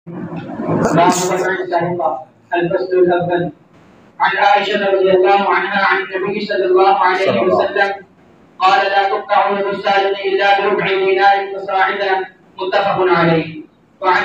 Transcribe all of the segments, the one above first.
باب وضع السرقة. الفصل الأول. عن عائشة رضي الله عنها عن النبي صلى الله عليه وسلم قال: لا تقطع يد السارق إلا بربع دينار فصاعدا. متفق عليه. وعن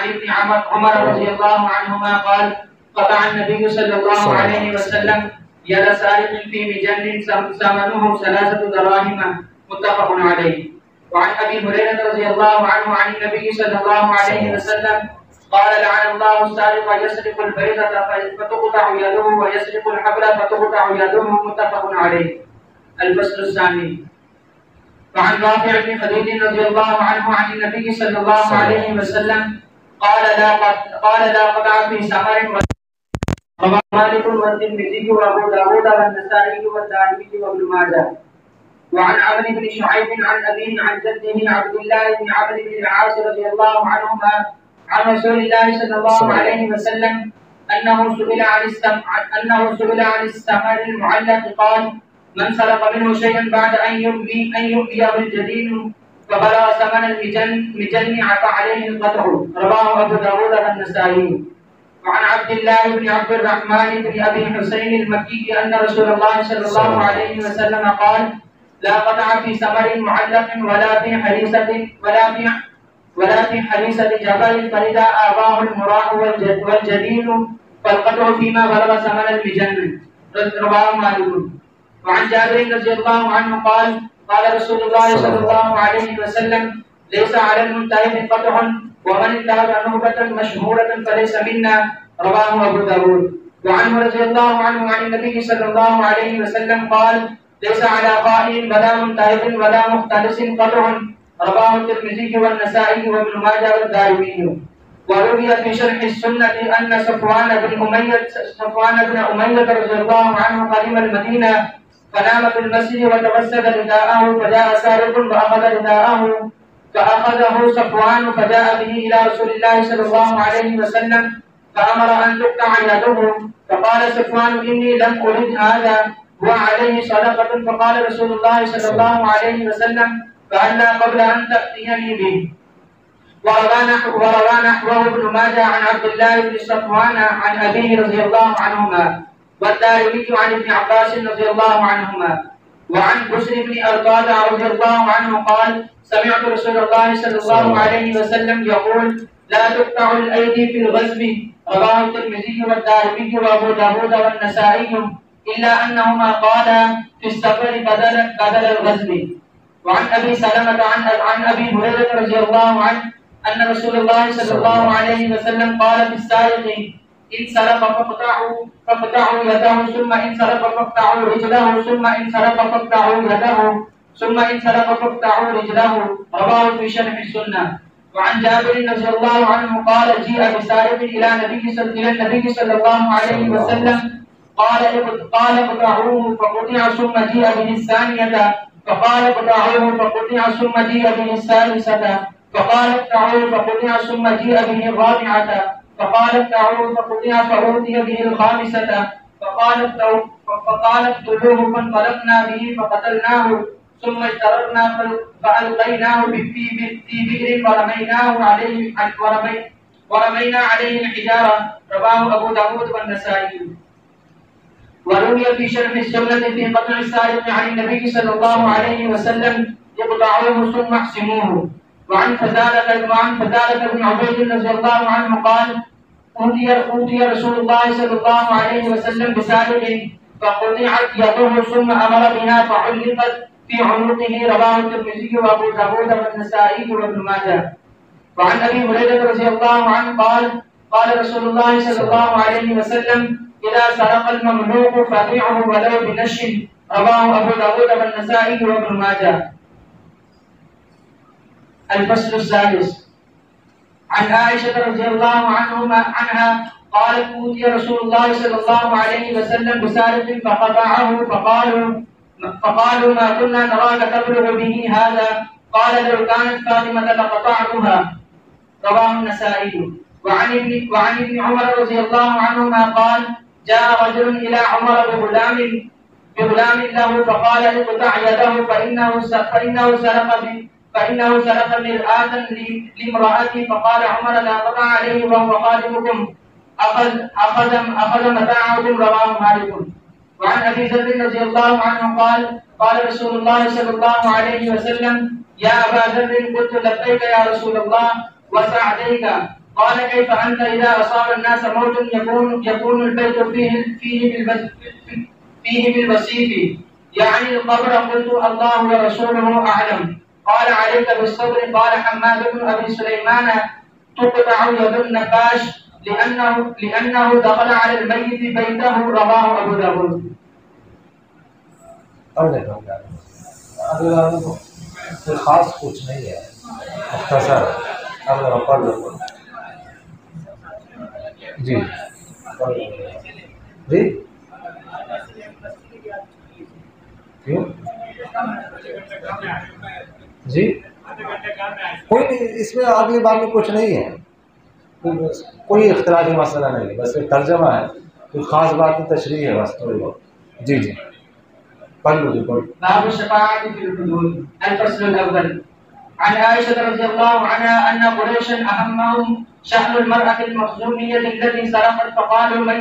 ابن عمر رضي الله عنهما قال: قطع النبي صلى الله عليه وسلم يد سارق في مجن ثمنه 3 دراهم. متفق عليه. وعن ابي هريره رضي الله عنه عن النبي صلى الله عليه وسلم قال: لعن الله السارق يسرق البيضة فتقطع يده ويسرق الحبل فتقطع يده. متفق عليه. الفصل الثاني. وعن رافع بن خديج رضي الله عنه عن النبي صلى الله عليه وسلم قال: لا قطع في ثمر. رواه مالك والترمذي وابو داود والنسائي والدارمي وابن ماجه. وعن عمرو بن شعيب عن أبيه عن جده عبد الله بن عمرو بن العاص رضي الله عنهما عن رسول الله صلى الله عليه وسلم أنه سئل عن الثمر المعلق قال: من سرق منه شيئا بعد أن يؤذيه الجديد فبلغ ثمن المجن عفى عليه القطع. رواه أبو داود والنسائي. وعن عبد الله بن عبد الرحمن بن أبي حسين المكي أن رسول الله صلى الله عليه وسلم قال: لا قطع في ثمر معلق ولا في حريصة جبل فإذا آباه المراء والجديد فالقطع فيما بلغ ثمن المجن. رواه مالك. وعن جابر رضي الله عنه قال: قال رسول الله صلى الله عليه وسلم: ليس على المنتهب قطع ومن انتهب نهبة مشهورة فليس منا. رواه أبو داود. وعنه رضي الله عنه عن النبي صلى الله عليه وسلم قال: ليس على قائل ولا منتهب ولا مختلس قطع. رواه الترمذي والنسائي وابن ماجه والدارمي. وروي في شرح السنة أن صفوان بن أمية رضي الله عنه قدم المدينة فنام في المسجد وتوسد رداءه فجاء سارق فأخذ رداءه فأخذه صفوان فجاء به إلى رسول الله صلى الله عليه وسلم فأمر أن تقطع يده. فقال صفوان: إني لم أرد هذا وعليه صدقة. فقال رسول الله صلى الله عليه وسلم: فهلا قبل أن تأتيني به. وروى نحوه ابن ماجه عن عبد الله بن صفوان عن أبيه رضي الله عنهما والدارمي عن ابن عباس رضي الله عنهما. وعن بشر بن أرطاد رضي الله عنه قال: سمعت رسول الله صلى الله عليه وسلم يقول: لا تقطع الأيدي في الغزو. رواه الترمذي والدارمي وأبو داود والنسائي إلا أنهما قالا في السفر بدل الغزو. وعن أبي سلمة عن أبي هريرة رضي الله عنه أن رسول الله صلى الله عليه وسلم قال: في السارق: إن سرق فاقطعوا يده، ثم إن سرق فاقطعوا رجله، ثم إن سرق فاقطعوا يده، ثم إن سرق فاقطعوا رجله. رواه في شرح السنة. وعن جابر رضي الله عنه قال: جيء بسارق إلى النبي صلى الله عليه وسلم قال: اقطعوه فقطع، ثم جيء به الثانية فقال: اقطعوه فقطع، ثم جيء به الثالثة فقال: اقطعوه فقطع، ثم جيء به الرابعة فقال: اقطعوه فقطع، فأوتي به الخامسة فقال: اقتلوه. فانطلقنا به فقتلناه، ثم اجتررنا فألقيناه في بئر ورمينا عليه الحجارة. رواه أبو داود والنسائي. وروي في شرح السنة في قطع السارق عن النبي صلى الله عليه وسلم: اقطعوه ثم احسموه. وعن فزالة بن عبيد رضي الله عنه قال: أوتي رسول الله صلى الله عليه وسلم بسارق فقطعت يده ثم أمر بها فعلقت في عنقه. رواه الترمذي وأبو داود والنسائي وابن ماجه. وعن أبي هريرة رضي الله عنه قال رسول الله صلى الله عليه وسلم: إذا سرق المملوك فبيعه ولو بنش. رواه أبو داود والنسائي وابن ماجه. الفصل السادس. عن عائشة رضي الله عنها قالت: أوتي رسول الله صلى الله عليه وسلم بسارق فقطعه فقالوا: ما كنا نراك تبلغ به هذا. قال: لو كانت فاطمة لقطعتها. رواه النسائي. وعن ابن عمر رضي الله عنهما قال: جاء رجل إلى عمر بغلام له فقال: اقطع يده فإنه فإنه سرق مرآة لامرأتي فقال عمر لا قطع عليه وهو خادمكم أخذ متاعكم. رواه مالك. وعن أبي ذر رضي الله عنه قال قال رسول الله صلى الله عليه وسلم يا أبا ذر قلت لبيك يا رسول الله وسعديك. قال كيف أنت إذا أصاب الناس موت يكون البيت فيه بالوصيف يعني القبر؟ قلت الله ورسوله أعلم. قال عليك بالصبر. قال حماد بن أبي سليمان تقطع يد النقاش لأنه دخل على الميت بيته. رواه أبو داود. کوئی خاص کچھ نہیں ہے، مختصر جی جی کیوں جی کوئی نہیں، اس میں اگلی بات میں کچھ نہیں ہے، کوئی اختلافی مسئلہ نہیں ہے، بس ایک ترجمہ ہے، کوئی خاص بات کی تشریح ہے بس تھوڑی بہت. جی جی باب الشفاعة في الحدود. الفصل الأول. عن عائشة رضي الله عنها أن قريشا أهمهم شأن المرأة المخزومية التي سرقت فقالوا من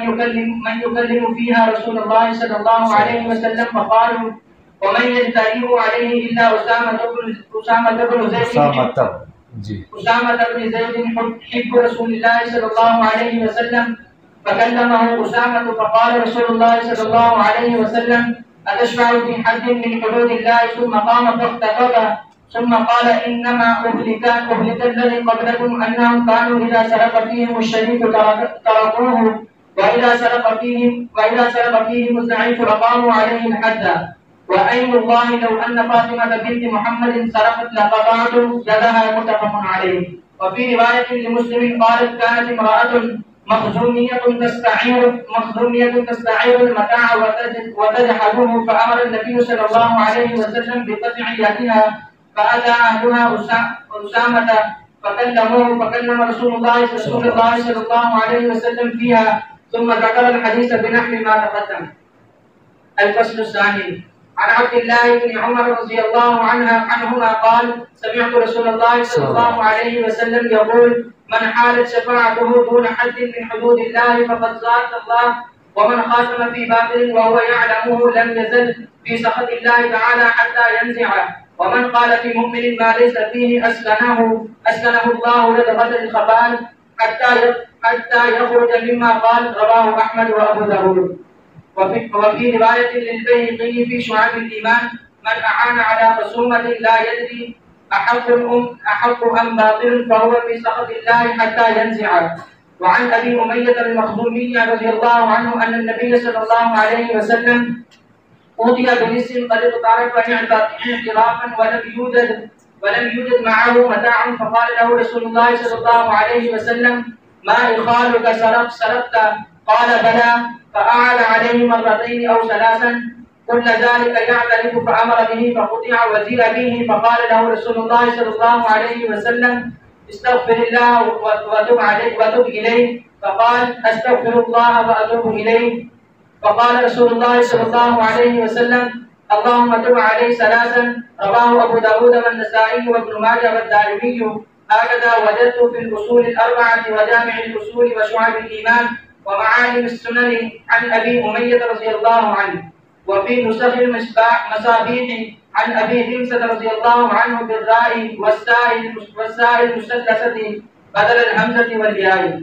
يكلم فيها رسول الله صلى الله عليه وسلم فقالوا ومن يجترئ عليه إلا أسامة بن زيد حب رسول الله صلى الله عليه وسلم. فكلمه أسامة فقال رسول الله صلى الله عليه وسلم أتشفع في حد من حدود الله؟ ثم قام فاختطب ثم قال إنما أهلك الذي قبلكم أنهم كانوا إذا سرق فيهم الشريف تركوه وإذا سرق فيهم الضعيف أقاموا عليه الحد. وأيم الله لو أن فاطمة بنت محمد سرقت لقطعت يدها. متفق عليه. وفي رواية لمسلم قالت كانت امرأة مخزومية تستعير المتاع وتجحده فأمر النبي صلى الله عليه وسلم بقطع يدها فأتى أهلها أسامة فكلم رسول الله صلى الله عليه وسلم فيها ثم ذكر الحديث بنحو ما تقدم. الفصل الثاني. عن عبد الله بن عمر رضي الله عنهما قال سمعت رسول الله صلى الله عليه وسلم يقول من حالت شفاعته دون حد من حدود الله فقد زاد الله ومن خاتم في باطل وهو يعلمه لم يزل في سخط الله تعالى حتى ينزعه ومن قال في مؤمن ما ليس فيه أسكنه الله لدغة الخبال حتى يخرج مما قال. رواه أحمد وأبو داود. وفي رواية للبيهقي في شعب الإيمان من أعان على خصومة لا يدري أحق أم باطل فهو في سخط الله حتى ينزعه. وعن أبي أمية المخزومي رضي الله عنه أن النبي صلى الله عليه وسلم أوتي بلص قد اقترف اعترافا ولم يوجد معه متاع فقال له رسول الله صلى الله عليه وسلم ما إخالك سرقت؟ قال بلى. فأعاد عليه مرتين أو ثلاثا كل ذلك يعترف فأمر به فقطع وزيل به. فقال له رسول الله صلى الله عليه وسلم استغفر الله وتب إليه. فقال أستغفر الله وأتوب إليه. فقال رسول الله صلى الله عليه وسلم اللهم تب عليه ثلاثا. رواه أبو داود والنسائي وابن ماجه والدارمي. هكذا وجدت في الأصول الأربعة وجامع الأصول وشعب الإيمان ومعالم السنن عن أبي أمية رضي الله عنه. وفي نسخ المصابيح عن أبي حمزة رضي الله عنه بالراء والساء المثلثة بدل الهمزة والياء.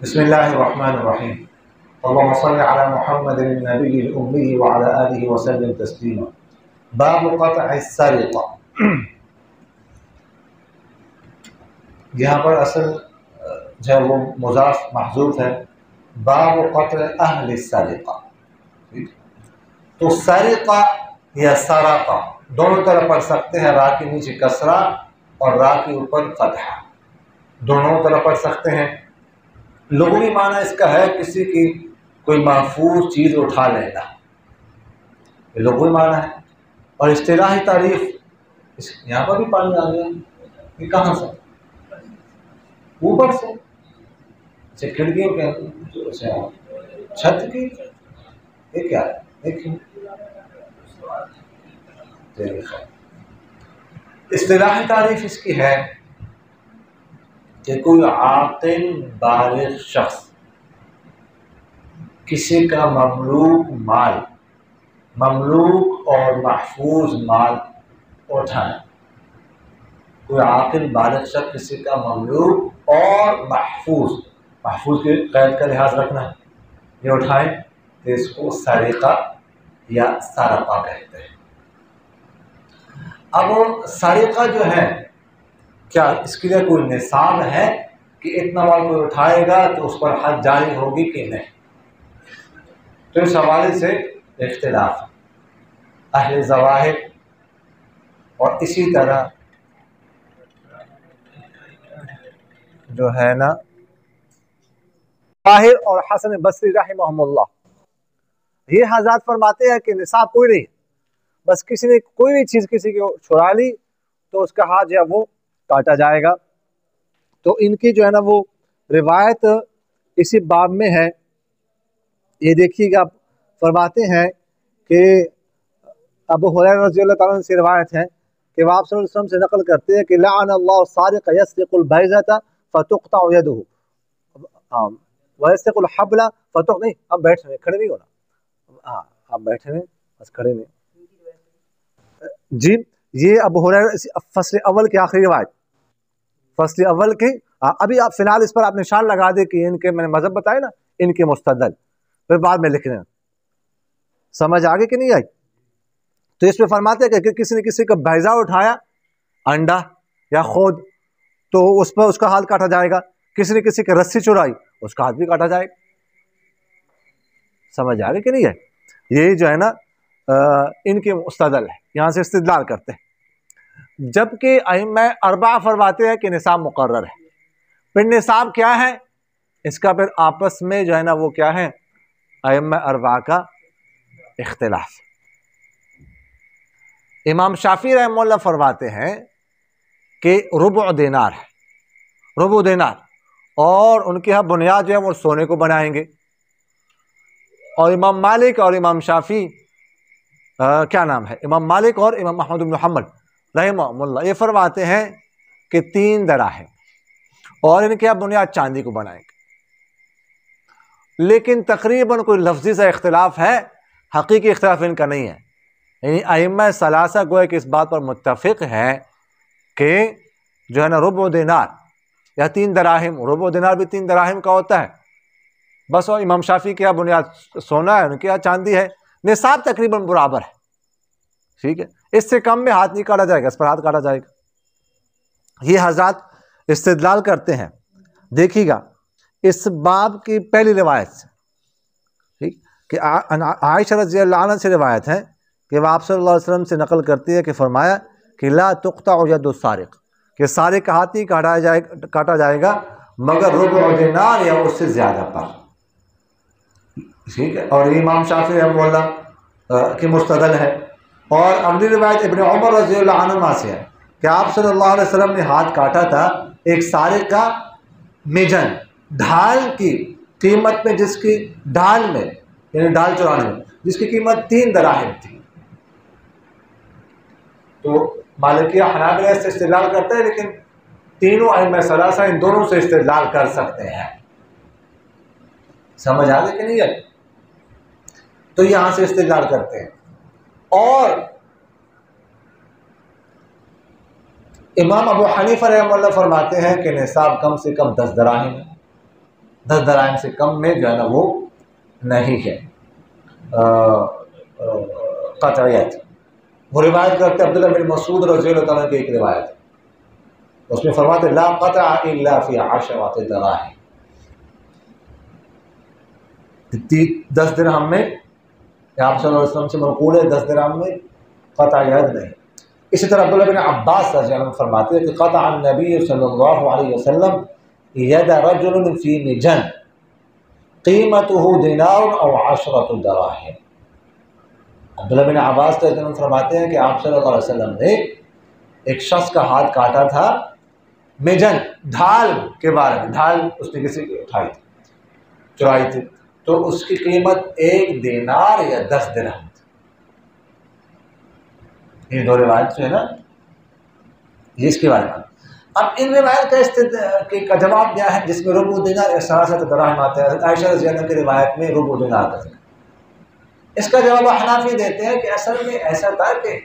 بسم اللہ الرحمن الرحیم. اللهم صل على محمد النبی الأمی وعلى آلہ وسلم تسلیما. باب قطع السرقہ. یہاں پر اصل جو ہے وہ مضاف محذوف ہے. باب قطع اہل السرقہ. تو سرقہ یا سرقہ دونوں طرح پڑھ سکتے ہیں، را کے نیچے کسرہ اور را کے اوپر فتح، دونوں طرح پڑھ سکتے ہیں۔ لغوی معنی اس کا ہے کسی کی کوئی محفوظ چیز اٹھا لینا، یہ لغوی معنی ہے۔ اور اصطلاحی تعریف، یہاں پر بھی پانی آ گیا، یہ کہاں سے؟ اوپر سے، اچھا کھڑکیوں کے چھت کی، یہ کیا ہے دیکھیں۔ اصطلاحی تعریف اس کی ہے کہ کوئی عاقل بالغ شخص کسی کا مملوک اور محفوظ مال اٹھائے، کوئی عاقل بالغ شخص کسی کا مملوک اور محفوظ کے قید کا لحاظ رکھنا یہ اٹھائے تو اس کو سرقہ یا سرقہ کہتے ہیں۔ اب سرقہ جو ہے، کیا اس کے لیے کوئی نصاب ہے کہ اتنا مال کوئی اٹھائے گا تو اس پر حد جاری ہوگی کہ نہیں؟ تو اس حوالے سے اختلاف ہے اہل ظواہر، اور اسی طرح جو ہے نا ظاہر اور حسن بصری رحمہم اللہ، یہ حضرات فرماتے ہیں کہ نصاب کوئی نہیں، بس کسی نے کوئی بھی چیز کسی کو چھڑا لی تو اس کا ہاتھ جو ہے وہ کاٹا جائے گا۔ تو ان کی جو ہے نا وہ روایت اسی باب میں ہے، یہ دیکھیے گا، فرماتے ہیں کہ ابو ہریرہ رضی اللہ تعالیٰ عنہ سے روایت ہے کہ وہ آپ صلی اللہ علیہ وسلم سے نقل کرتے ہیں کہ لعن اللہ السارق یسرق البیضة فتقطع يده ويسرق الحبل فتقطع، نہیں اب بیٹھ رہے کھڑے نہیں ہونا، ہاں آپ بیٹھے ہیں بس کھڑے نہیں جی۔ یہ ابو ہریرہ فصل اول کی آخری روایت، فصل اول کی، ابھی آپ فی الحال اس پر آپ نشان لگا دیں کہ ان کے میں نے مذہب بتائے نا، ان کے مستدل، پھر بعد میں لکھ رہے ہیں، سمجھ آگے کہ نہیں آئی؟ تو اس میں فرماتے ہیں کہ کسی نے کسی کا بیضہ اٹھایا، انڈا یا خود، تو اس پر اس کا ہاتھ کاٹا جائے گا، کسی نے کسی کی رسی چرائی اس کا ہاتھ بھی کاٹا جائے گا، سمجھ آگے کہ نہیں ہے؟ یہ جو ہے نا ان کے مستدل ہے، یہاں سے استدلال کرتے ہیں۔ جبکہ ائمہ اربعہ فرماتے ہیں کہ نصاب مقرر ہے۔ پھر نصاب کیا ہے اس کا پھر آپس میں جو ہے نا وہ کیا ہے، ائمہ اربعہ کا اختلاف۔ امام شافعی رحمہ اللہ فرماتے ہیں کہ ربع دینار ہے، ربع دینار، اور ان کے ہاں بنیاد جو ہے وہ سونے کو بنائیں گے۔ اور امام مالک اور امام شافعی کیا نام ہے، امام مالک اور امام احمد بن حنبل رحمہ اللہ یہ فرماتے ہیں کہ 3 دراہم، اور ان کے ہاں بنیاد چاندی کو بنائیں گے۔ لیکن تقریباً کوئی لفظی سا اختلاف ہے، حقیقی اختلاف ان کا نہیں ہے، یعنی ائمہ ثلاثہ گویا کہ اس بات پر متفق ہے کہ جو ہے نا ربع دینار یا 3 دراہم، ربع دینار بھی 3 دراہم کا ہوتا ہے بس، اور امام شافعی کے یہاں بنیاد سونا ہے، ان کے یہاں چاندی ہے، نصاب تقریباً برابر ہے، ٹھیک ہے، اس سے کم میں ہاتھ نہیں کاٹا جائے گا، اس پر ہاتھ کاٹا جائے گا۔ یہ حضرات استدلال کرتے ہیں، دیکھیے گا اس باب کی پہلی روایت سے، ٹھیک، کہ عائشہ رضی اللہ عنہ سے روایت ہے کہ وہ آپ صلی اللہ علیہ وسلم سے نقل کرتی ہے کہ فرمایا کہ لا تقطع ید السارق، کہ سارق کا ہاتھ نہیں کاٹا جائے گا مگر ربع دینار یا اس سے زیادہ پر، ٹھیک ہے، اور یہ امام شافعی رحمہ اللہ کی مستدل ہے۔ اور اگلی روایت ابن عمر رضی اللہ عنہما سے ہے کہ آپ صلی اللہ علیہ وسلم نے ہاتھ کاٹا تھا ایک سارق کا مجن، ڈھال کی قیمت میں، جس کی ڈھال میں یعنی ڈھال چرانے میں جس کی قیمت 3 دراہم تھی۔ تو مالکیہ حنابلہ سے استدلال کرتے ہیں، لیکن تینوں ائمہ ثلاثہ ان دونوں سے استدلال کر سکتے ہیں، سمجھ آ گئی کہ نہیں ہے؟ تو یہاں سے استدلال کرتے ہیں۔ اور امام ابو حنیفہ رحمہ اللہ فرماتے ہیں کہ نصاب کم سے کم 10 دراہم ہے، 10 دراہم سے کم میں جو ہے نا وہ نہیں ہے قطعیت۔ وہ روایت کرتے عبداللہ بن مسعود رضی اللہ تعالیٰ کی ایک روایت، اس میں فرماتے لا قطع الا فی 10 دراہم، 10 درہم میں، آپ صلی اللہ علیہ وسلم سے منقول ہے 10 درہم میں قطع ید نہیں، اسی طرح عبداللہ بن عباس رضی اللہ عنہ فرماتے ہیں کہ قطع النبی صلی اللہ علیہ وسلم ید رجل فی مجن قیمته دینار او 10 دراہم۔ عبداللہ بن عباس رضی اللہ عنہ فرماتے ہیں کہ آپ صلی اللہ علیہ وسلم نے ایک شخص کا ہاتھ کاٹا تھا مجن، ڈھال کے بارے میں، ڈھال اس نے کسی کی اٹھائی تھی، چرائی تھی، تو اس کی قیمت 1 دینار یا 10 درہم تھی۔ یہ دو روایت جو ہے نا یہ اس کے بارے میں۔ اب ان روایت کا جواب کیا ہے جس میں ربع دینار یا 3 دراہم آتا ہے؟ عائشہ رضی اللہ عنہ کی روایت میں ربع دینار آتا ہے۔ اس کا جواب حنفی دیتے ہیں کہ اصل میں ایسا تھا کہ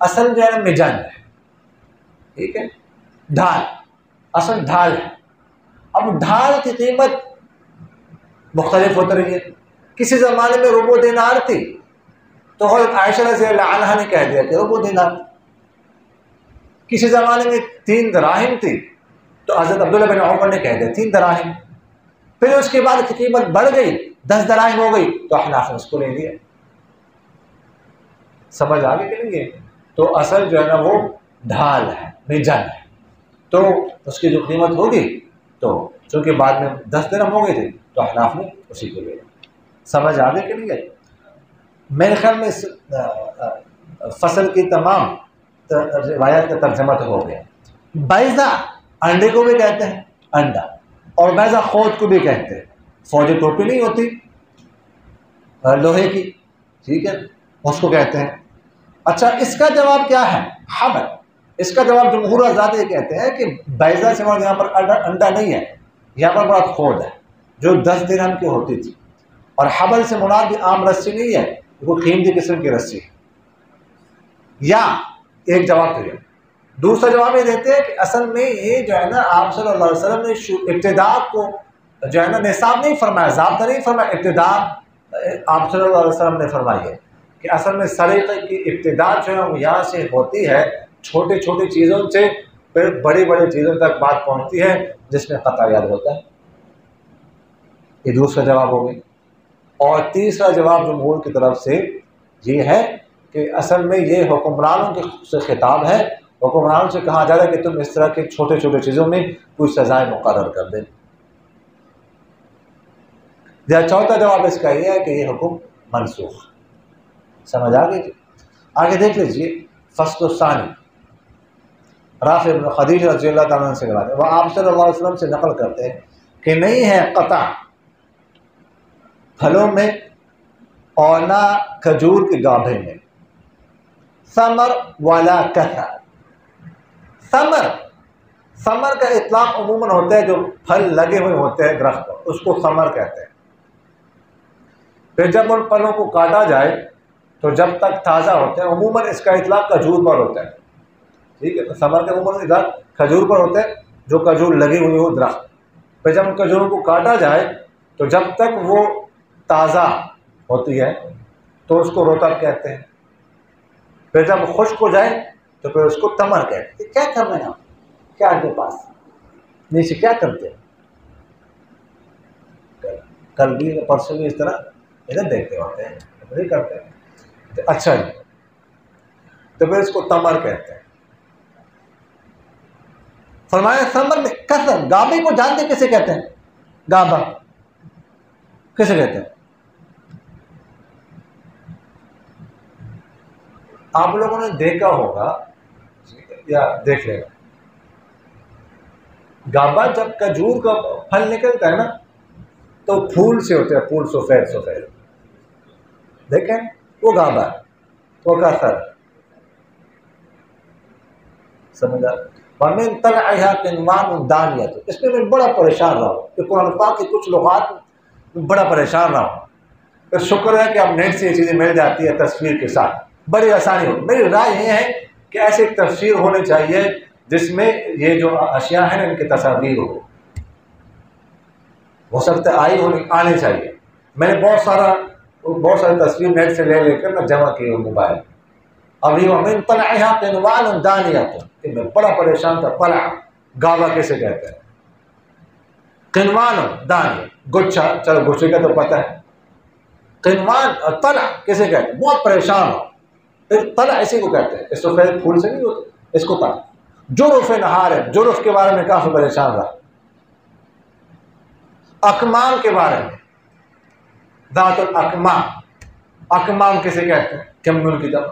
اصل جو ہے مجن ہے، ٹھیک ہے، ڈھال، اصل ڈھال ہے۔ اب ڈھال کی قیمت مختلف ہوتی رہی ہے، کسی زمانے میں ربع دینار تھی تو حضرت عائشہ رضی اللہ عنہا نے کہہ دیا کہ ربع دینار، کسی زمانے میں 3 دراہم تھی تو حضرت عبداللہ بن عمر نے کہہ دیا 3 دراہم، پھر اس کے بعد قیمت بڑھ گئی 10 دراہم ہو گئی تو احناف نے اس کو لے لیا۔ سمجھ آگے کہ نہیں ہے؟ تو اصل جو ہے نا وہ ڈھال ہے، مجن ہے، تو اس کی جو قیمت ہوگی تو چونکہ بعد میں 10 درہم ہو گئی تھی تو احناف نے اسی کو لے لیا۔ سمجھ آگے کہ نہیں ہے؟ میرے خیال میں اس فصل کی تمام روایات کا ترجمہ تو ہو گیا۔ بیضہ انڈے کو بھی کہتے ہیں، انڈا، اور بیضہ خود کو بھی کہتے ہیں، فوجی ٹوپی نہیں ہوتی لوہے کی، ٹھیک ہے، اس کو کہتے ہیں۔ اچھا اس کا جواب کیا ہے؟ حبل۔ اس کا جواب جمہور حضرات یہ کہتے ہیں کہ بیضہ سے مراد یہاں پر انڈا نہیں ہے، یہاں پر مراد خود ہے جو 10 درہم کی ہوتی تھی، اور حبل سے مراد بھی عام رسی نہیں ہے، وہ قیمتی قسم کی رسی ہے۔ یا ایک جواب تو یہ، دوسرا جواب یہ دیتے ہیں کہ اصل میں یہ جو ہے نا آپ صلی اللہ علیہ وسلم نے ابتدا کو جو ہے نا نصاب نہیں فرمایا، ضابطہ نہیں فرمایا، ابتدا آپ صلی اللہ علیہ وسلم نے فرمائی ہے کہ اصل میں سلیقے کی ابتدا جو ہے وہ یہاں سے ہوتی ہے، چھوٹی چھوٹی چیزوں سے پھر بڑی بڑی چیزوں تک بات پہنچتی ہے جس میں قطع یاد ہوتا ہے۔ یہ دوسرا جواب ہو گیا۔ اور تیسرا جواب جمہور کی طرف سے یہ ہے کہ اصل میں یہ حکمرانوں سے خطاب ہے، حکمرانوں سے کہا جا رہا ہے کہ تم اس طرح کے چھوٹے چھوٹے چیزوں میں کوئی سزائیں مقرر کر دیں۔ یا چوتھا جواب اس کا یہ ہے کہ یہ حکم منسوخ۔ سمجھ آ گئی؟ آگے دیکھ لیجیے فصل الثانی، رافع بن خدیج رضی اللہ تعالیٰ عنہ سے روایت ہے، وہ آپ صلی اللہ علیہ وسلم سے نقل کرتے ہیں کہ نہیں ہے قطع پھلوں میں اور نہ کھجور کے گابھے میں، ثمر والا کثر۔ ثمر کا اطلاق عموماً ہوتا ہے جو پھل لگے ہوئے ہوتے ہیں درخت پر، اس کو ثمر کہتے ہیں۔ پھر جب ان پھلوں کو کاٹا جائے تو جب تک تازہ ہوتے ہیں، عموماً اس کا اطلاق کھجور پر ہوتا ہے، ٹھیک ہے، تو ثمر کا عموماً اطلاق کھجور پر ہوتا ہے جو کھجور لگی ہوئی ہو درخت۔ پھر جب ان کھجوروں کو کاٹا جائے تو جب تک وہ تازہ ہوتی ہے تو اس کو رطب کہتے ہیں، پھر جب خشک ہو جائے تو پھر اس کو تمر کہتے ہیں۔ کیا کر رہے ہیں آپ؟ کیا آپ کے پاس نیچے کیا کرتے ہیں؟ کل بھی پرسوں بھی اس طرح ادھر دیکھتے ہوتے ہیں، نہیں کرتے ہیں۔ اچھا جی، تو پھر اس کو تمر کہتے ہیں۔ فرمایا ثمر میں کثر، گابے کو جانتے کسے کہتے ہیں؟ گابا کسے کہتے ہیں؟ آپ لوگوں نے دیکھا ہوگا یا دیکھ لے گا، گابا جب کھجور کا پھل نکلتا ہے نا تو پھول سے ہوتا ہے، پھول سفید سفید، دیکھیں وہ گابا ہے، وہ کثر ہے۔ سمجھا؟ وَمِن طَلْعِهَا قِنْوَانٌ دَانِيَةٌ۔ اس میں بڑا پریشان رہا ہوں کہ قرآن پاک کی کچھ لغات میں بڑا پریشان رہا ہوں، پھر شکر ہے کہ اب نیٹ سے یہ چیزیں مل جاتی ہے تصویر کے ساتھ، بڑی آسانی ہو۔ میری رائے یہ ہے کہ ایسی ایک تفسیر ہونی چاہیے جس میں یہ جو اشیاء ہیں ان کی تصاویر ہو سکتا ہے آنی چاہیے۔ میں نے بہت سارے تصویر نیٹ سے لے کر میں جمع کی موبائل۔ اب یہ وَمِن طَلْعِهَا قِنْوَانٌ دَانِيَةٌ کہ میں بڑا پریشان تھا، طلع گاوا کیسے کہتے ہیں؟ قنوان دانی، گچھا، چلو گچھے کا تو پتہ ہے، قنوان اور طلع کیسے کہتے ہیں؟ بہت پریشان ہو، پھر طلع اسی کو کہتے ہیں، اس سفید پھول سے نہیں ہوتا، اس کو طلع۔ جرف نہار ہے، جرف کے بارے میں کافی پریشان رہا۔ اکمام کے بارے میں، ذات الاکمام، اکمام کسے کہتے ہیں؟ کمل کی طرف۔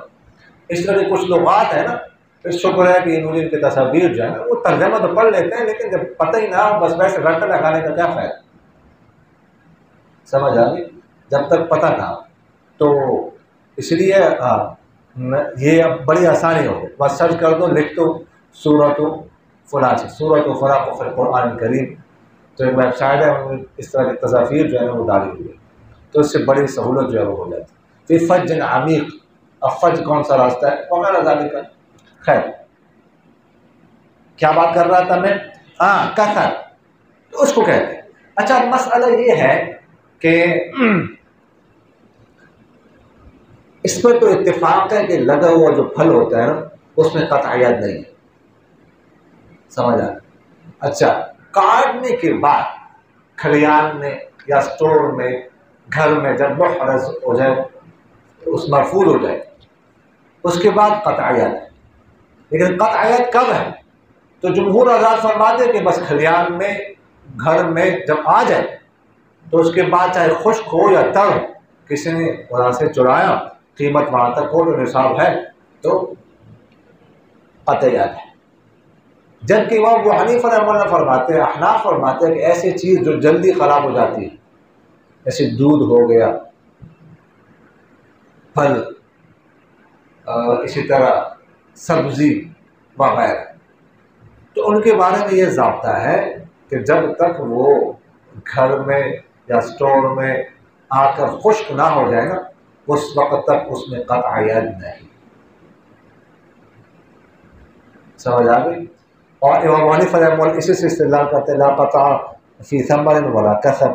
اس طرح کچھ لغات ہیں نا، پھر شکر ہے کہ مجھے ان کی تصاویر جو ہے نا وہ ترجمہ تو پڑھ لیتے ہیں، لیکن جب پتہ ہی نہ ہو بس ویسے رٹا لگانے کا کیا فائدہ؟ سمجھ آ گئی؟ جب تک پتہ نہ ہو تو اس لیے یہ اب بڑی آسانی ہو گئی، بس سرچ کر دو، لکھ دو سورۃ فلاں سے، سورۃ فلاں کو پھر قرآن کریم، تو ایک ویب سائٹ ہے اس طرح کی تصاویر جو ہے نا وہ ڈالی ہوئی ہے، تو اس سے بڑی سہولت جو ہے وہ ہو جاتی ہے۔ فی فج عمیق، اب فج کون سا راستہ ہے وغیرہ ذالک۔ خیر کیا بات کر رہا تھا میں؟ کثر، تو اس کو کہتے ہیں۔ اچھا مسئلہ یہ ہے کہ اس پر تو اتفاق ہے کہ لگا ہوا جو پھل ہوتا ہے نا اس میں قطعیت نہیں ہے، سمجھ آ؟ اچھا کاٹنے کے بعد کھلیان میں یا سٹور میں گھر میں جب محرز ہو جائے، اس محفوظ ہو جائے، اس کے بعد قطعیت ہے، لیکن قطعیت کب ہے؟ تو جمہور حضرات فرماتے ہیں کہ بس کھلیان میں گھر میں جب آ جائے تو اس کے بعد چاہے خشک ہو یا تر ہو، کسی نے وہاں سے چرایا، قیمت وہاں تک ہو جو نصاب ہے تو قطعیت ہے۔ جبکہ امام ابو حنیفہ رحمہ اللہ فرماتے ہیں، احناف فرماتے ہیں کہ ایسی چیز جو جلدی خراب ہو جاتی ہے، جیسے دودھ ہو گیا، پھل، اسی طرح سبزی وغیرہ، تو ان کے بارے میں یہ ضابطہ ہے کہ جب تک وہ گھر میں یا سٹور میں آ کر خشک نہ ہو جائے نا اس وقت تک اس میں قطعیت نہیں۔ سمجھ آ گئی؟ اور امام حنیفہ رحمہ اللہ اسی سے استدلال کرتے ہیں لا قطع فی ثمر ولا کسب،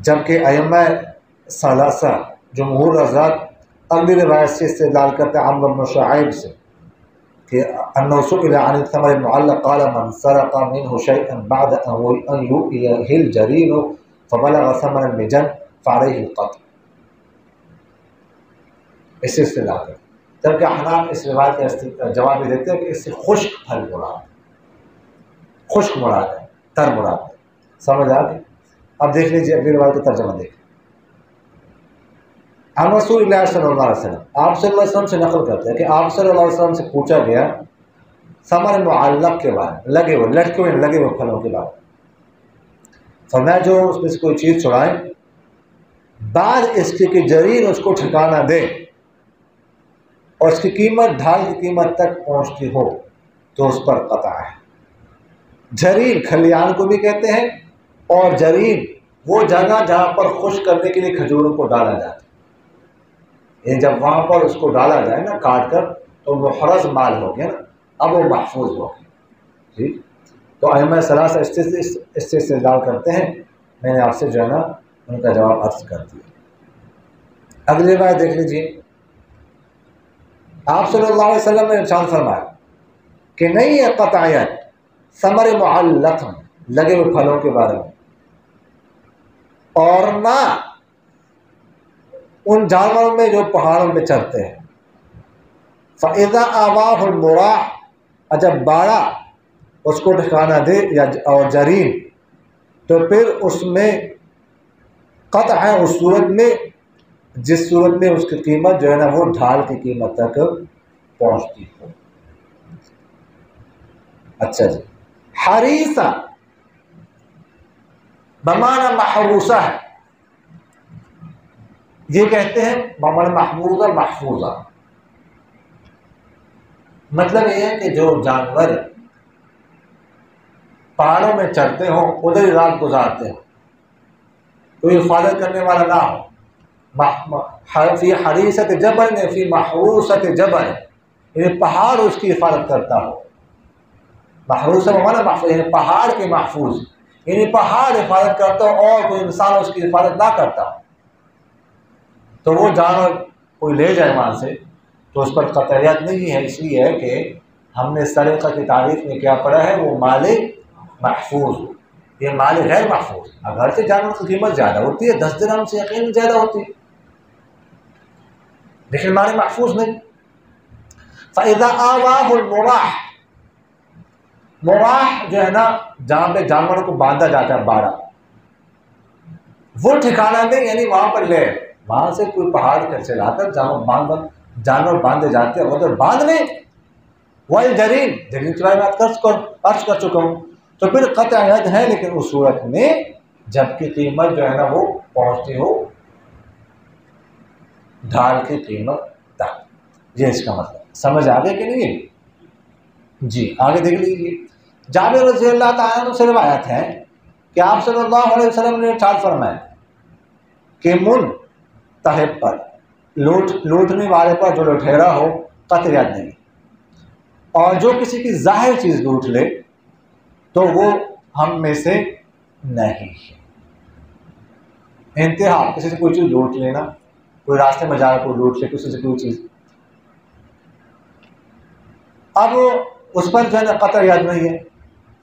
جبکہ ائمہ ثلاثہ جمہور حضرات اگلی روایت سے استدلال کرتے ہیں عمرو بن شعیب سے کہ انه سئل عن الثمر المعلق قال من سرق منه شيئا بعد ان يؤيه الجرين فبلغ ثمن المجن فعليه القطع، اس سے استدلال کرتے ہیں۔ جبکہ احناف اس روایت کا جواب بھی دیتے ہیں کہ اس سے خشک پھل مراد ہے، خشک مراد ہے، تر مراد ہے۔ سمجھ آ گئی؟ اب دیکھ لیجیے اگلی روایت کا ترجمہ دیکھیں۔ عن رسول اللہ صلی اللہ علیہ وسلم، آپ صلی اللہ علیہ وسلم سے نقل کرتے ہیں کہ آپ صلی اللہ علیہ وسلم سے پوچھا گیا ثمر معلق کے بارے میں، لگے ہوئے لٹکے ہوئے لگے ہوئے پھلوں کے بارے میں، فرمایا جو اس میں سے کوئی چیز چھڑائے بعد اس کے کہ جرین اس کو ٹھکانہ دے اور اس کی قیمت ڈھال کی قیمت تک پہنچتی ہو تو اس پر قطع ہے۔ جرین کھلیان کو بھی کہتے ہیں، اور جرین وہ جگہ جہاں پر خشک کرنے کے لیے کھجوروں کو ڈالا جاتا ہے، یہ جب وہاں پر اس کو ڈالا جائے نا کاٹ کر تو محرز مال ہو گیا نا، اب وہ محفوظ ہو گیا۔ ٹھیک، تو ائمہ ثلاثہ اس سے استدلال کرتے ہیں، میں نے آپ سے جو ہے نا ان کا جواب عرض کر دیا۔ اگلی بات دیکھ لیجیے، آپ صلی اللہ علیہ وسلم نے ارشاد فرمایا کہ نہیں ہے قطعیت ثمر معلق لگے ہوئے پھلوں کے بارے میں، اور نہ ان جانوروں میں جو پہاڑوں پہ چڑھتے ہیں۔ فَإِذَا آوَاهُ الْمُرَاحُ، جب باڑا اس کو ٹھکانہ دے یا اور جرین، تو پھر اس میں قطع ہے اس صورت میں جس صورت میں اس کی قیمت جو ہے نا وہ ڈھال کی قیمت تک پہنچتی ہو۔ اچھا جی، حریصہ بمعنی محروسہ ہے، یہ کہتے ہیں بمعنی محفوظہ محفوظہ، مطلب یہ ہے کہ جو جانور پہاڑوں میں چڑھتے ہوں ادھر ہی رات گزارتے ہوں، کوئی حفاظت کرنے والا نہ ہو۔ فی حریصۃ جبل فی محروسۃ جبل، یعنی پہاڑ اس کی حفاظت کرتا ہو۔ محروسہ بمعنی محفوظ، یعنی پہاڑ کے محفوظ، یعنی پہاڑ حفاظت کرتا ہو اور کوئی انسان اس کی حفاظت نہ کرتا ہو، تو وہ جانور کوئی لے جائے وہاں سے تو اس پر قطعیت نہیں ہے، اس لیے ہے کہ ہم نے سرقہ کی تعریف میں کیا پڑھا ہے، وہ مال محفوظ، یہ مال غیر محفوظ۔ اگرچہ جانور کی قیمت زیادہ ہوتی ہے، 10 درہم سے یقیناً زیادہ ہوتی ہے، لیکن معنی محفوظ نہیں. فَإِذَا آوَاهُ الْمُرَاحُ، مراح جو ہے نا جہاں پہ جانوروں کو باندھا جاتا ہے باڑا، وہ ٹھکانا نہیں، یعنی وہاں پر لے وہاں سے کوئی پہاڑ سے لا کر جانور باندھے جاتے ہیں ادھر باندھ لیں. والجرین، جرین کے بارے میں عرض کر چکا ہوں. تو پھر قطع ید ہے، لیکن اس صورت میں جب کی قیمت جو ہے نا وہ پہنچتی ہو ڈھال کی قیمت تک. یہ اس کا مطلب سمجھ آگے کہ نہیں؟ جی آگے دیکھ لیجیے. جابر رضی اللہ تعالیٰ عنہ سے روایت ہے کہ آپ صلی اللہ علیہ وسلم نے ارشاد فرمایا کہ منتہب پر، لوٹنے والے پر، جو لٹیرا ہو، قطع ید نہیں، اور جو کسی کی ظاہر چیز لوٹ لے تو وہ ہم میں سے نہیں ہے. انتہا، کسی سے کوئی چیز لوٹ لینا، کوئی راستے میں جا کر کوئی لوٹ لے کسی سے کوئی چیز، اب اس پر جو ہے نا قطع ید نہیں ہے.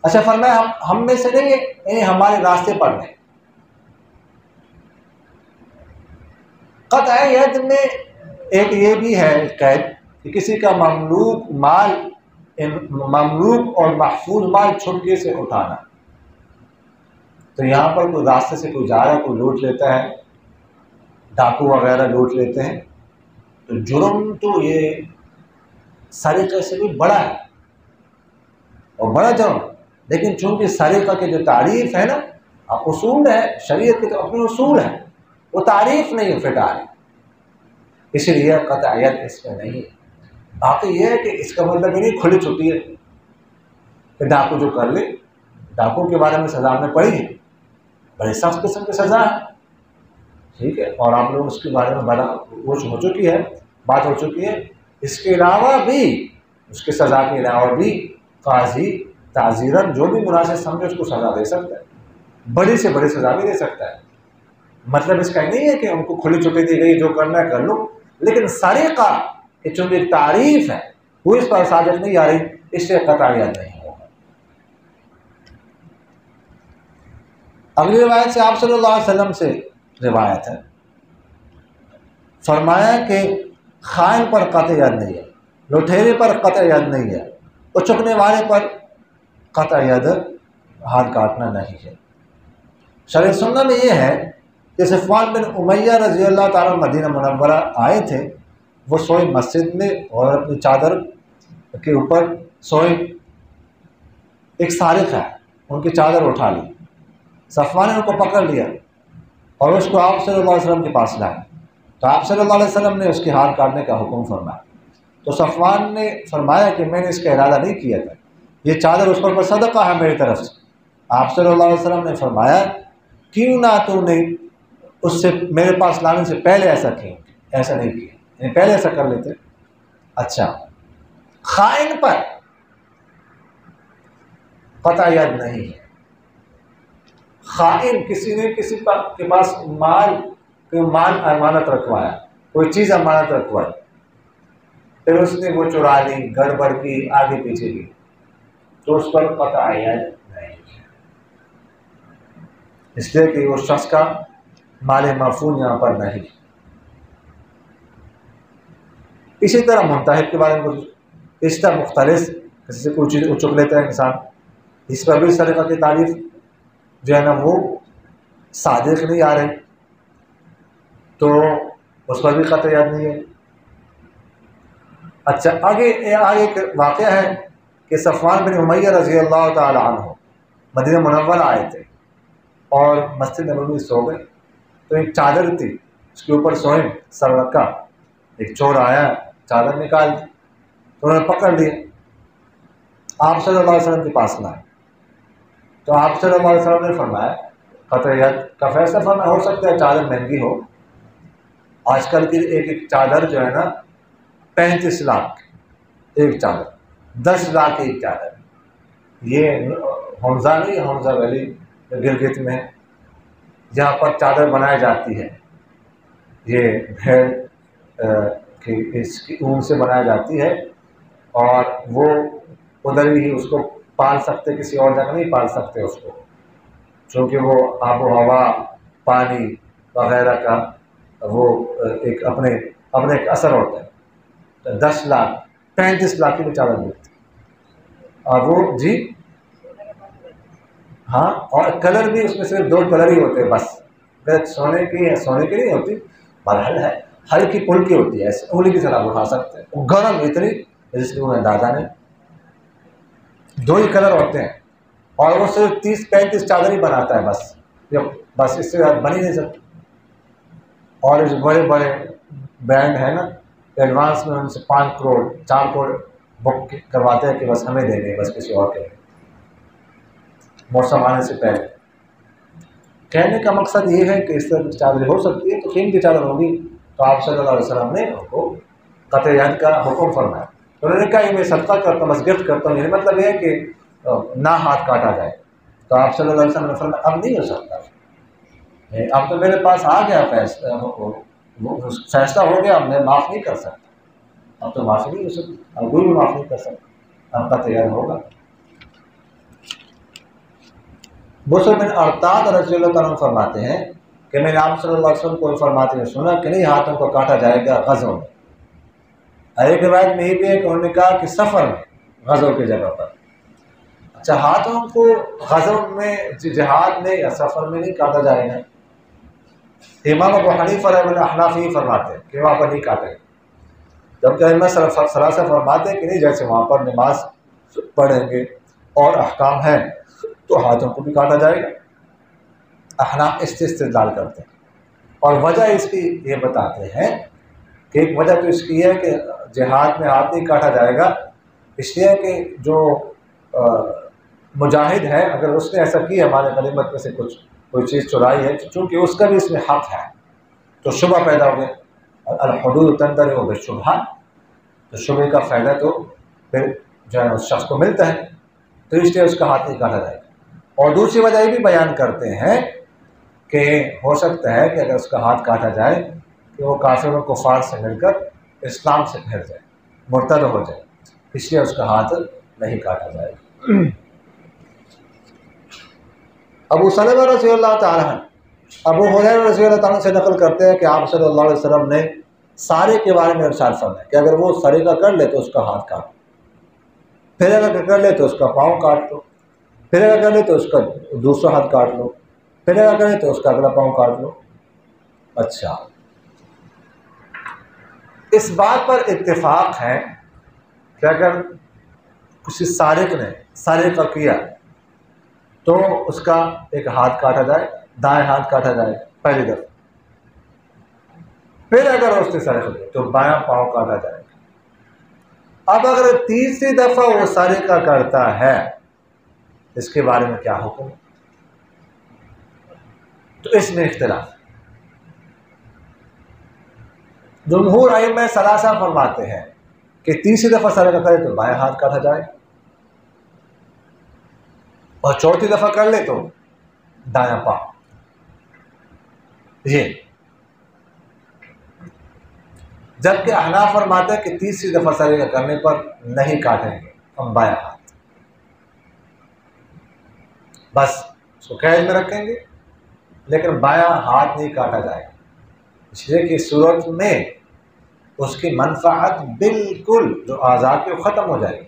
اچھا فرمایا ہم میں سے نہیں ہے، یعنی ہمارے راستے پر نہیں. قطع ید میں ایک یہ بھی ہے قید کہ کسی کا مملوک مال، مملوک اور محفوظ مال چھپکے سے اٹھانا. تو یہاں پر کوئی راستے سے کوئی جا رہا ہے، کوئی لوٹ لیتا ہے، ڈاکو وغیرہ لوٹ لیتے ہیں، تو جرم تو یہ سرقے سے بھی بڑا ہے اور بڑا جرم. لیکن چونکہ سرقہ کی جو تعریف ہے نا، اصول ہے شریعت کے، تو اپنے اصول ہیں، وہ تعریف نہیں فٹا ہے، اس لیے قطع ید اس میں نہیں ہے. باقی یہ ہے کہ اس کا مطلب یہ نہیں کھلی چھٹی ہے کہ ڈاکو جو کر لے. ڈاکو کے بارے میں سزا میں پڑھی ہے، بڑے سخت قسم کی سزا ہے، ٹھیک ہے، اور آپ لوگ اس کے بارے میں بڑا وہ ہو چکی ہے، بات ہو چکی ہے. اس کے علاوہ بھی، اس کے سزا کے علاوہ بھی قاضی تعزیراً جو بھی مناسب سمجھے اس کو سزا دے سکتا ہے، بڑی سے بڑی سزا بھی دے سکتا ہے. مطلب اس کا نہیں ہے کہ ان کو کھلی چھٹی دی گئی، جو کرنا ہے کر لو. لیکن سرقہ کہ چونکہ تعریف ہے وہ اس پر صادق نہیں آ رہی، اس سے قطع ید نہیں ہوگا. اگلی روایت سے آپ صلی اللہ علیہ وسلم سے روایت ہے، فرمایا کہ خائن پر قطع ید نہیں ہے، لٹیرے پر قطع ید نہیں ہے، اور چکنے والے پر قطع ید ہاتھ کاٹنا نہیں ہے. شرح سنہ میں یہ ہے کہ صفوان بن امیہ رضی اللہ تعالیٰ مدینہ منورہ آئے تھے. وہ سوئے مسجد میں اور اپنی چادر کے اوپر سوئے. ایک سارق ہے، ان کی چادر اٹھا لی. صفوان نے ان کو پکڑ لیا اور اس کو آپ صلی اللہ علیہ وسلم کے پاس لائے. تو آپ صلی اللہ علیہ وسلم نے اس کے ہاتھ کاٹنے کا حکم فرمایا. تو صفوان نے فرمایا کہ میں نے اس کا ارادہ نہیں کیا تھا، یہ چادر اس پر صدقہ ہے میری طرف سے. آپ صلی اللہ علیہ وسلم نے فرمایا کیوں نہ تو نے اس سے میرے پاس لانے سے پہلے ایسا نہیں کیا، یعنی پہلے ایسا کر لیتے. اچھا، خائن پر قطع ید نہیں ہے. خائن، کسی نے کسی کے پاس مال امانت رکھوایا، کوئی چیز امانت رکھوائی، پھر اس نے وہ چرا لی، گڑبڑ کی، آگے پیچھے کی، تو اس پر قطع ید نہیں ہے، اس لیے کہ وہ شخص کا مال محفوظ یہاں پر نہیں. اسی طرح منتہب کے بارے میں اس طرح مختلف، کسی سے کوئی چیز چک لیتا ہے انسان، اس پر بھی سرقہ کی تعریف جو ہے نا وہ صادق نہیں آ رہی، تو اس پر بھی قطع ید نہیں ہے. اچھا، آگے ایک واقعہ ہے کہ صفوان بن امیہ رضی اللہ تعالی عنہ مدینہ منورہ آئے تھے اور مسجد نبوی سو گئے. تو ایک چادر تھی، اس کے اوپر سوئے، سر رکھا. ایک چور آیا، چادر نکال دی، تو انہوں نے پکڑ لیا، آپ صلی اللہ علیہ وسلم کے پاس لائے. تو آپ صلی اللہ علیہ وسلم نے فرمایا قطع ید کا فیصلہ فرمایا. ہو سکتا ہے چادر مہنگی ہو، آج کل کی ایک چادر جو ہے نا 35 لاکھ ایک چادر، 10 لاکھ ایک چادر. یہ حمزہ نہیں، حمزہ ویلی گلگت میں جہاں پر چادر بنائی جاتی ہے، یہ بھیڑ کی اس کی اون سے بنائی جاتی ہے، اور وہ ادھر ہی اس کو پال سکتے، کسی اور جگہ نہیں پال سکتے اس کو، چونکہ وہ آب و ہوا، پانی وغیرہ کا وہ ایک اپنے اپنے ایک اثر ہوتا ہے 10 لاکھ 35 لاکھ کی بھی چادر ملتی اور وہ جی ہاں، اور کلر بھی اس میں صرف 2 کلر ہی ہوتے ہیں بس، سونے کی نہیں ہوتی، مرحل ہے ہلکی پھلکی ہوتی ہے، ایسے انگلی کی طرح اٹھا سکتے ہیں، وہ گرم اتنی جس کو اندازہ نہیں، 2 ہی کلر ہوتے ہیں اور وہ صرف 30-35 چادر ہی بناتا ہے بس اس سے بن ہی نہیں سکتی۔ اور جو بڑے بڑے برانڈ ہیں نا ایڈوانس میں ان سے 5 کروڑ 4 کروڑ بک کرواتے ہیں کہ بس ہمیں دیں گے، بس کسی اور کے موسم آنے سے پہلے۔ کہنے کا مقصد یہ ہے کہ اس طرح کی چادر ہو سکتی ہے تو قیمتی چادر ہوگی، تو آپ صلی اللہ علیہ وسلم نے ان کو قطع ید کا حکم فرمایا۔ انہوں نے کہا میں صدقہ کرتا ہوں، بس گفٹ کرتا ہوں، یعنی مطلب یہ ہے کہ نہ ہاتھ کاٹا جائے۔ تو آپ صلی اللہ علیہ وسلم نے فرمایا اب نہیں ہو سکتا، اب تو میرے پاس آ گیا فیصلہ ہو گیا، اب میں معاف نہیں کر سکتا، اب تو معافی نہیں ہو سکتی، اب کوئی بھی معاف نہیں کر سکتا، اب قطع ید ہوگا۔ بصر بن ارطاد رضی اللہ تعالیٰ عنہ فرماتے ہیں کہ میں نے آپ صلی اللہ علیہ وسلم کو فرماتے ہوئے سنا کہ نہیں ہاتھوں کو کاٹا جائے گا غزوں میں۔ ایک روایت میں یہ بھی ہے کہ انہوں نے کہا کہ سفر میں غزوں کی جگہ پر، اچھا ہاتھوں کو غزوں میں جہاد میں یا سفر میں نہیں کاٹا جائے گا۔ امام ابو حنیفہ رحمہ اللہ احنافی فرماتے ہیں کہ وہاں پر نہیں کاٹے گا، جبکہ ائمہ ثلاثہ فرماتے ہیں کہ نہیں، جیسے وہاں پر نماز پڑھیں گے اور احکام ہیں تو ہاتھوں کو بھی کاٹا جائے گا۔ احناف اس سے استدلال کرتے ہیں اور وجہ اس کی یہ بتاتے ہیں کہ ایک وجہ تو اس کی ہے کہ جہاد میں ہاتھ نہیں کاٹا جائے گا، اس لیے کہ جو مجاہد ہے اگر اس نے ایسا کیا ہمارے غنیمت میں سے کوئی چیز چرائی ہے، چونکہ اس کا بھی اس میں حق ہے تو شبہ پیدا ہو گیا، الحدود تندرع بالشبہہ، تو شبہ کا فائدہ تو پھر جو ہے اس شخص کو ملتا ہے، تو اس لیے اس کا ہاتھ نہیں کاٹا جائے گا۔ اور دوسری وجہ یہ بھی بیان کرتے ہیں کہ ہو سکتا ہے کہ اگر اس کا ہاتھ کاٹا جائے کہ وہ کافر و کفار سے مل کر اسلام سے پھر جائے، مرتد ہو جائے، اس لیے اس کا ہاتھ نہیں کاٹا جائے گا۔ ابو سلمہ رضی اللہ تعالیٰ عنہ ابو ہریرہ رضی اللہ تعالیٰ سے نقل کرتے ہیں کہ آپ صلی اللہ علیہ وسلم نے سارے کے بارے میں ارشاد فرمایا کہ اگر وہ سریقہ کر لے تو اس کا ہاتھ کاٹ، پھر اگر کر لے تو اس کا پاؤں کاٹ لو، پھر اگر کر لے تو اس کا دوسرا ہاتھ کاٹ لو، پھر اگر کرے تو اس کا اگلا پاؤں کاٹ لو۔ اچھا، اس بات پر اتفاق ہے کہ اگر کسی سارق نے سارقہ کیا تو اس کا ایک ہاتھ کاٹا جائے، دائیں ہاتھ کاٹا جائے پہلی دفعہ، پھر اگر اس نے سرقہ کیا تو بایاں پاؤں کاٹا جائے گا۔ اب اگر تیسری دفعہ وہ سرقہ کرتا ہے اس کے بارے میں کیا حکم ہے؟ تو اس میں اختلاف۔ جمہور ائمہ ثلاثہ فرماتے ہیں کہ تیسری دفعہ سرقہ کرے تو بایاں ہاتھ کاٹا جائے، اور چوتھی دفعہ کر لے تو دایاں پاؤں۔ یہ جبکہ احناف فرماتے ہیں کہ تیسری دفعہ سرقہ کرنے پر نہیں کاٹیں گے ہم بایاں ہاتھ، بس اس کو قید میں رکھیں گے لیکن بایاں ہاتھ نہیں کاٹا جائے گا، اس لیے کہ صورت میں اس کی منفعت بالکل جو اعضاء کی وہ ختم ہو جائے گی،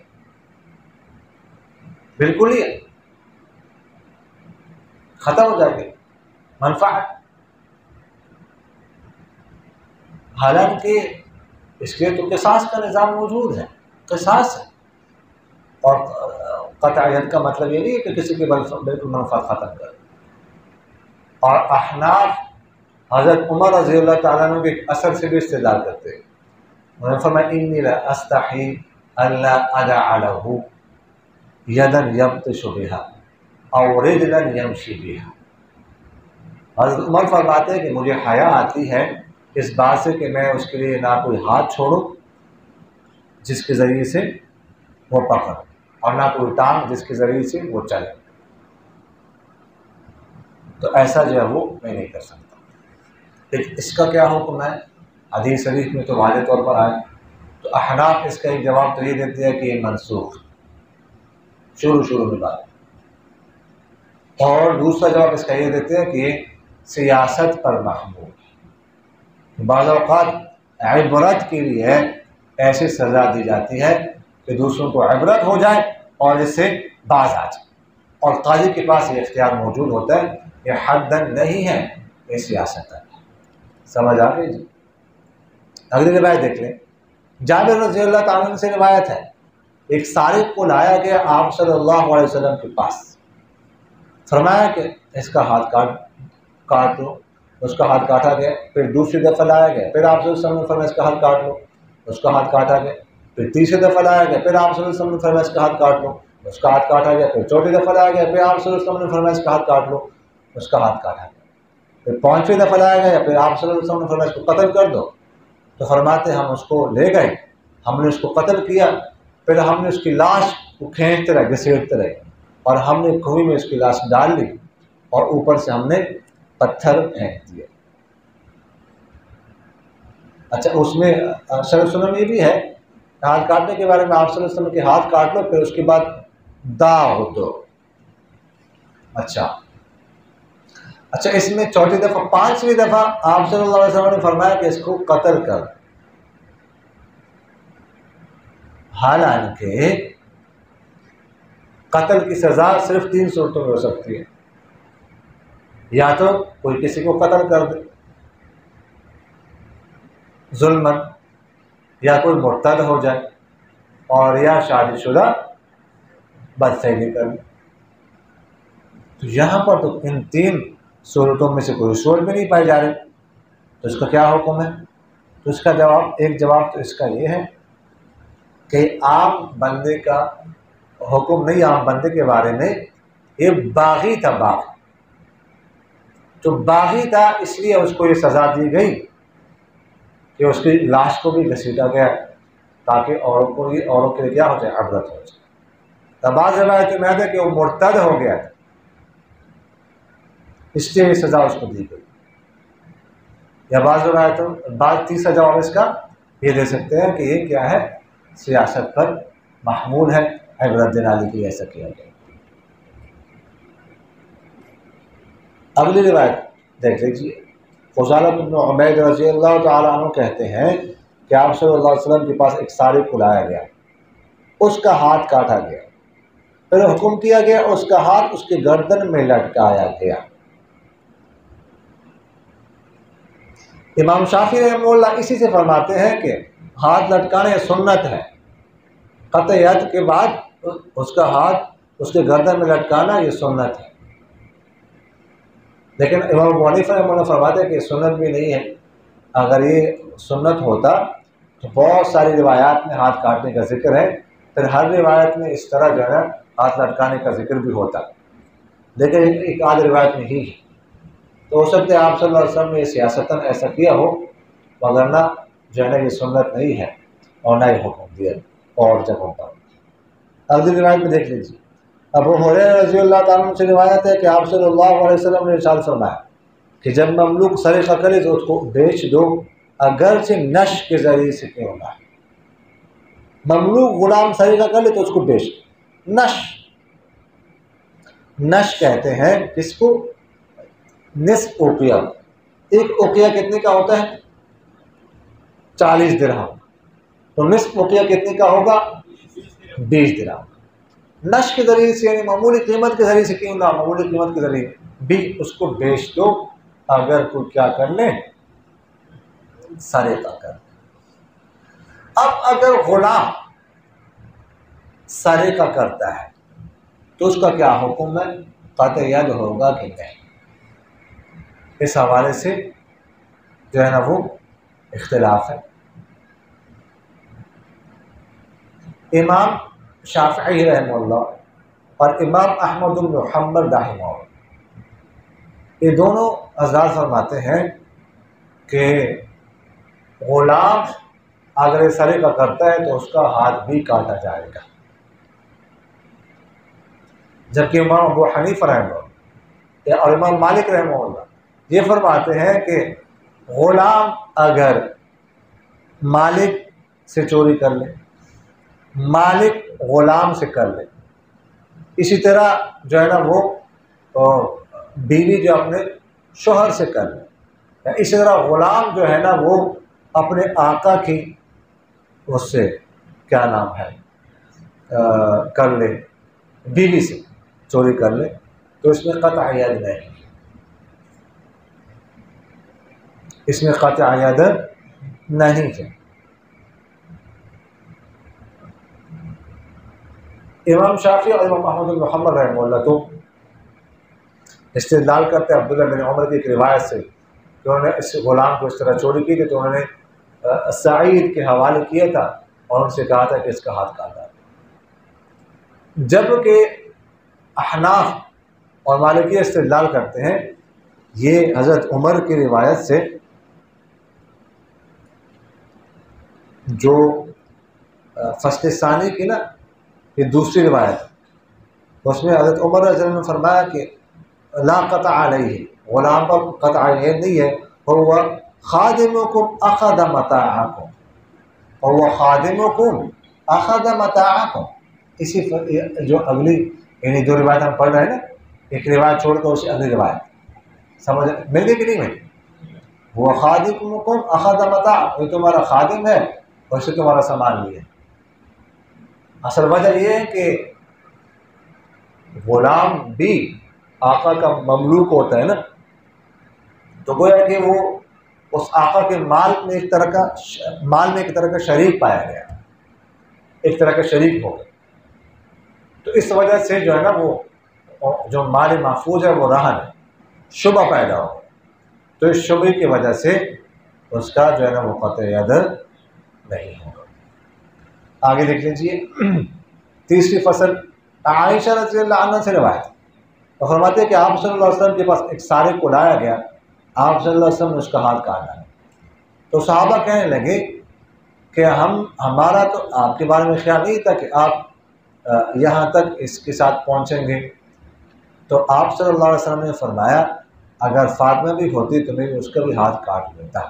بالکل ہی ختم ہو جائے گی منفعت۔ حالانکہ اس کے تو قصاص کا نظام موجود ہے، قصاص ہے، اور قطع ید کا مطلب یہ نہیں ہے کہ کسی کی بالکل منفعت ختم کر۔ اور احناف حضرت عمر رضی اللہ تعالیٰ عنہ کے اثر سے بھی استدلال کرتے ہیں، انہوں نے فرمایا انی لا استحی الا ادع له یدا یبطش بها او رجلا یمشی بها۔ حضرت عمر فرماتے ہیں کہ مجھے حیا آتی ہے اس بات سے کہ میں اس کے لیے نہ کوئی ہاتھ چھوڑوں جس کے ذریعے سے وہ پکڑ، اور نہ کوئی ٹانگ جس کے ذریعے سے وہ چلے، تو ایسا جو ہے وہ میں نہیں کر سکتا۔ لیکن اس کا کیا حکم ہے؟ حدیث شریف میں تو واضح طور پر آئے، تو احناف اس کا ایک جواب تو یہ دیتے ہیں کہ یہ منسوخ شروع میں بات، اور دوسرا جواب اس کا یہ دیتے ہیں کہ یہ سیاست پر محمول۔ بعض اوقات عبرت کے لیے ایسی سزا دی جاتی ہے کہ دوسروں کو عبرت ہو جائے اور اس سے باز آ جائے، اور قاضی کے پاس یہ اختیار موجود ہوتا ہے. یہ حدن نہیں ہے، یہ سیاست ہے. سمجھ آ گئی جی؟ اگلی روایت دیکھ لیں. جابر رضی اللہ تعالیٰ عنہ سے روایت ہے، ایک سارق کو لایا گیا آپ صلی اللہ علیہ وسلم کے پاس. فرمایا کہ اس کا ہاتھ کاٹ لو. اس کا ہاتھ کاٹا گیا. پھر دوسری دفعہ لایا گیا، پھر آپ صلی اللہ علیہ وسلم نے فرمایا اس کا ہاتھ کاٹ لو. اس کا ہاتھ کاٹا گیا. پھر تیسری دفعہ لایا گیا، پھر آپ صلی اللہ علیہ وسلم نے فرمایا اس کا ہاتھ کاٹ لو. اس کا ہاتھ کاٹا گیا. پھر چوتھی دفعہ لایا گیا، پھر آپ صلی اللہ علیہ وسلم نے فرمایا اس کا ہاتھ کاٹ لو. اس کا ہاتھ کاٹا گیا. پھر پانچویں دفعہ لایا گیا، پھر آپ صلی اللہ علیہ وسلم نے فرمایا اس کو قتل کر دو. تو فرماتے ہم اس کو لے گئے، ہم نے اس کو قتل کیا. پھر ہم نے اس کی لاش کو کھینچتے رہے، گھسیٹتے رہے، اور ہم نے کنویں میں اس کی لاش ڈال لی، اور اوپر سے ہم نے پتھر پھینک دیے. اچھا، اس میں شرح سنن یہ بھی ہے ہاتھ کاٹنے کے بارے میں، آپ صلی اللہ علیہ وسلم کے ہاتھ کاٹ لو، پھر اس کے بعد داغ دو. اچھا، اس میں چوتھی دفعہ، پانچویں دفعہ آپ صلی اللہ علیہ وسلم نے فرمایا کہ اس کو قتل کر. حالانکہ قتل کی سزا صرف 3 صورتوں میں ہو سکتی ہے. یا تو کوئی کسی کو قتل کر دے ظلماً، یا کوئی مرتد ہو جائے، اور یا شادی شدہ بدفعلی کر دے. تو یہاں پر تو ان 3 صورتوں میں سے کوئی صورت بھی نہیں پائی جا رہی. تو اس کا کیا حکم ہے؟ تو اس کا ایک جواب تو اس کا یہ ہے کہ عام بندے کا حکم نہیں. عام بندے کے بارے میں یہ باغی تھا، تو باغی تھا، اس لیے اس کو یہ سزا دی گئی کہ اس کی لاش کو بھی گھسیٹا گیا تاکہ اوروں کے لیے کیا ہو جائے، عبرت ہو جائے. تب بعض روایتوں میں ہے کہ وہ مرتد ہو گیا تھا، اس لیے یہ سزا اس کو دی گئی. یا بعض تیسرا جواب اس کا یہ دے سکتے ہیں کہ یہ کیا ہے، سیاست پر محمول ہے، عبرت دلانے کے لیے ایسا کیا گیا. اگلی روایت دیکھ لیجیے. فضالہ بن عبید رضی اللہ تعالیٰ عنہ کہتے ہیں کہ آپ صلی اللہ علیہ وسلم کے پاس ایک سارق کو لایا گیا، اس کا ہاتھ کاٹا گیا. پھر حکم کیا گیا اس کا ہاتھ اس کے گردن میں لٹکایا گیا. امام شافعی رحمہ اللہ اسی سے فرماتے ہیں کہ ہاتھ لٹکانے سنت ہے. قطع ید کے بعد اس کا ہاتھ اس کے گردن میں لٹکانا یہ سنت ہے. لیکن امام ابو حنیفہ رحمہ اللہ فرماتے ہیں کہ سنت بھی نہیں ہے. اگر یہ سنت ہوتا تو بہت ساری روایات میں ہاتھ کاٹنے کا ذکر ہے، پھر ہر روایت میں اس طرح جو ہے ہاتھ لٹکانے کا ذکر بھی ہوتا. لیکن ایک آدھ روایت میں ہی ہے. تو ہو سکتا ہے آپ صلی اللہ علیہ وسلم نے سیاستاً ایسا کیا ہو، وگرنہ جو ہے نا یہ سنت نہیں ہے اور نہ یہ حکم دیا اور جگہوں پر. اگلی روایت میں دیکھ لیجیے. ابو ہریرہ رضی اللہ تعالیٰ عنہ سے روایت ہے کہ آپ صلی اللہ علیہ وسلم نے ارشاد فرمایا کہ جب مملوک سرقہ کرے تو اس کو بیچ دو، اگرچہ نش کے ذریعے سے کیوں نہ. مملوک غلام سرقہ کر لے تو اس کو بیچ دو. نش کہتے ہیں کس کو؟ نصف اوقیہ. ایک اوقیہ کتنے کا ہوتا ہے؟ 40 درہم. تو نصف اوقیہ کتنے کا ہوگا؟ 20 درہم. نش کے ذریعے سے یعنی معمولی قیمت کے ذریعے سے کیوں نہ، معمولی قیمت کے ذریعے بھی اس کو بیچ دو اگر کوئی کیا کر لے، سرقہ کر. اب اگر غلام سرقہ کرتا ہے تو اس کا کیا حکم ہے؟ قطع ید ہوگا کہ نہیں؟ اس حوالے سے جو ہے نا وہ اختلاف ہے. امام شافعی رحمہ اللہ اور امام احمد بن حنبل رحمہ اللہ یہ دونوں حضرات فرماتے ہیں کہ غلام اگر سرقہ کرتا ہے تو اس کا ہاتھ بھی کاٹا جائے گا. جبکہ امام ابو حنیفہ رحمہ اللہ اور امام مالک رحمہ اللہ یہ فرماتے ہیں کہ غلام اگر مالک سے چوری کر لے، مالک غلام سے کر لے، اسی طرح جو ہے نا وہ بیوی جو اپنے شوہر سے کر لے، اسی طرح غلام جو ہے نا وہ اپنے آقا کی اس سے کیا نام ہے کر لے، بیوی سے چوری کر لے، تو اس میں قطع ید نہیں، اس میں قطع ید نہیں ہے۔ امام شافعی اور امام احمد بن محمد رحمہ اللہ تو استدلال کرتے ہیں عبداللہ بن عمر کی ایک روایت سے کہ انہوں نے اس غلام کو اس طرح چوری کی تھی، تو انہوں نے سعید کے حوالے کیا تھا اور ان سے کہا تھا کہ اس کا ہاتھ کاٹ ڈالو، جبکہ احناف اور مالکی استدلال کرتے ہیں یہ حضرت عمر کی روایت سے جو فصل ثانی کی نا یہ دوسری روایت، اس میں حضرت عمر رضی اللہ عنہ نے فرمایا کہ لا قطع علیہ، غلام پر قطع یہ نہیں ہے، وہ خادمکم اخذ متاعکم، وہ خادمکم اخذ متاعکم، اسی جو اگلی یعنی جو روایت ہم پڑھ رہے ہیں نا، ایک روایت چھوڑ کر اسی اگلی روایت سمجھ مل گئی کہ نہیں ملی؟ وہ خادمکم اخذ متاعکم، یہ تمہارا خادم ہے اور اسے تمہارا سامان لیا۔ اصل وجہ یہ ہے کہ غلام بھی آقا کا مملوک ہوتا ہے نا، تو گویا کہ وہ اس آقا کے مال میں ایک طرح کا شریک پایا گیا، ایک طرح کا شریک ہو گیا، تو اس وجہ سے جو ہے نا وہ جو مال محفوظ ہے وہ رہن ہے، شبہ پیدا ہو، تو اس شبہ کی وجہ سے اس کا جو ہے نا وہ قطع ید نہیں ہوگا۔ آگے دیکھ لیجیے تیسری فصل عائشہ رضی اللہ عنہ سے روایت، تو فرماتے ہیں کہ آپ صلی اللہ علیہ وسلم کے پاس ایک سارق کو لایا گیا، آپ صلی اللہ علیہ وسلم نے اس کا ہاتھ کاٹ ڈالا، تو صحابہ کہنے لگے کہ ہمارا تو آپ کے بارے میں خیال نہیں تھا کہ آپ یہاں تک اس کے ساتھ پہنچیں گے، تو آپ صلی اللہ علیہ وسلم نے فرمایا اگر فاطمہ بھی ہوتی تو میں اس کا بھی ہاتھ کاٹ لیتا۔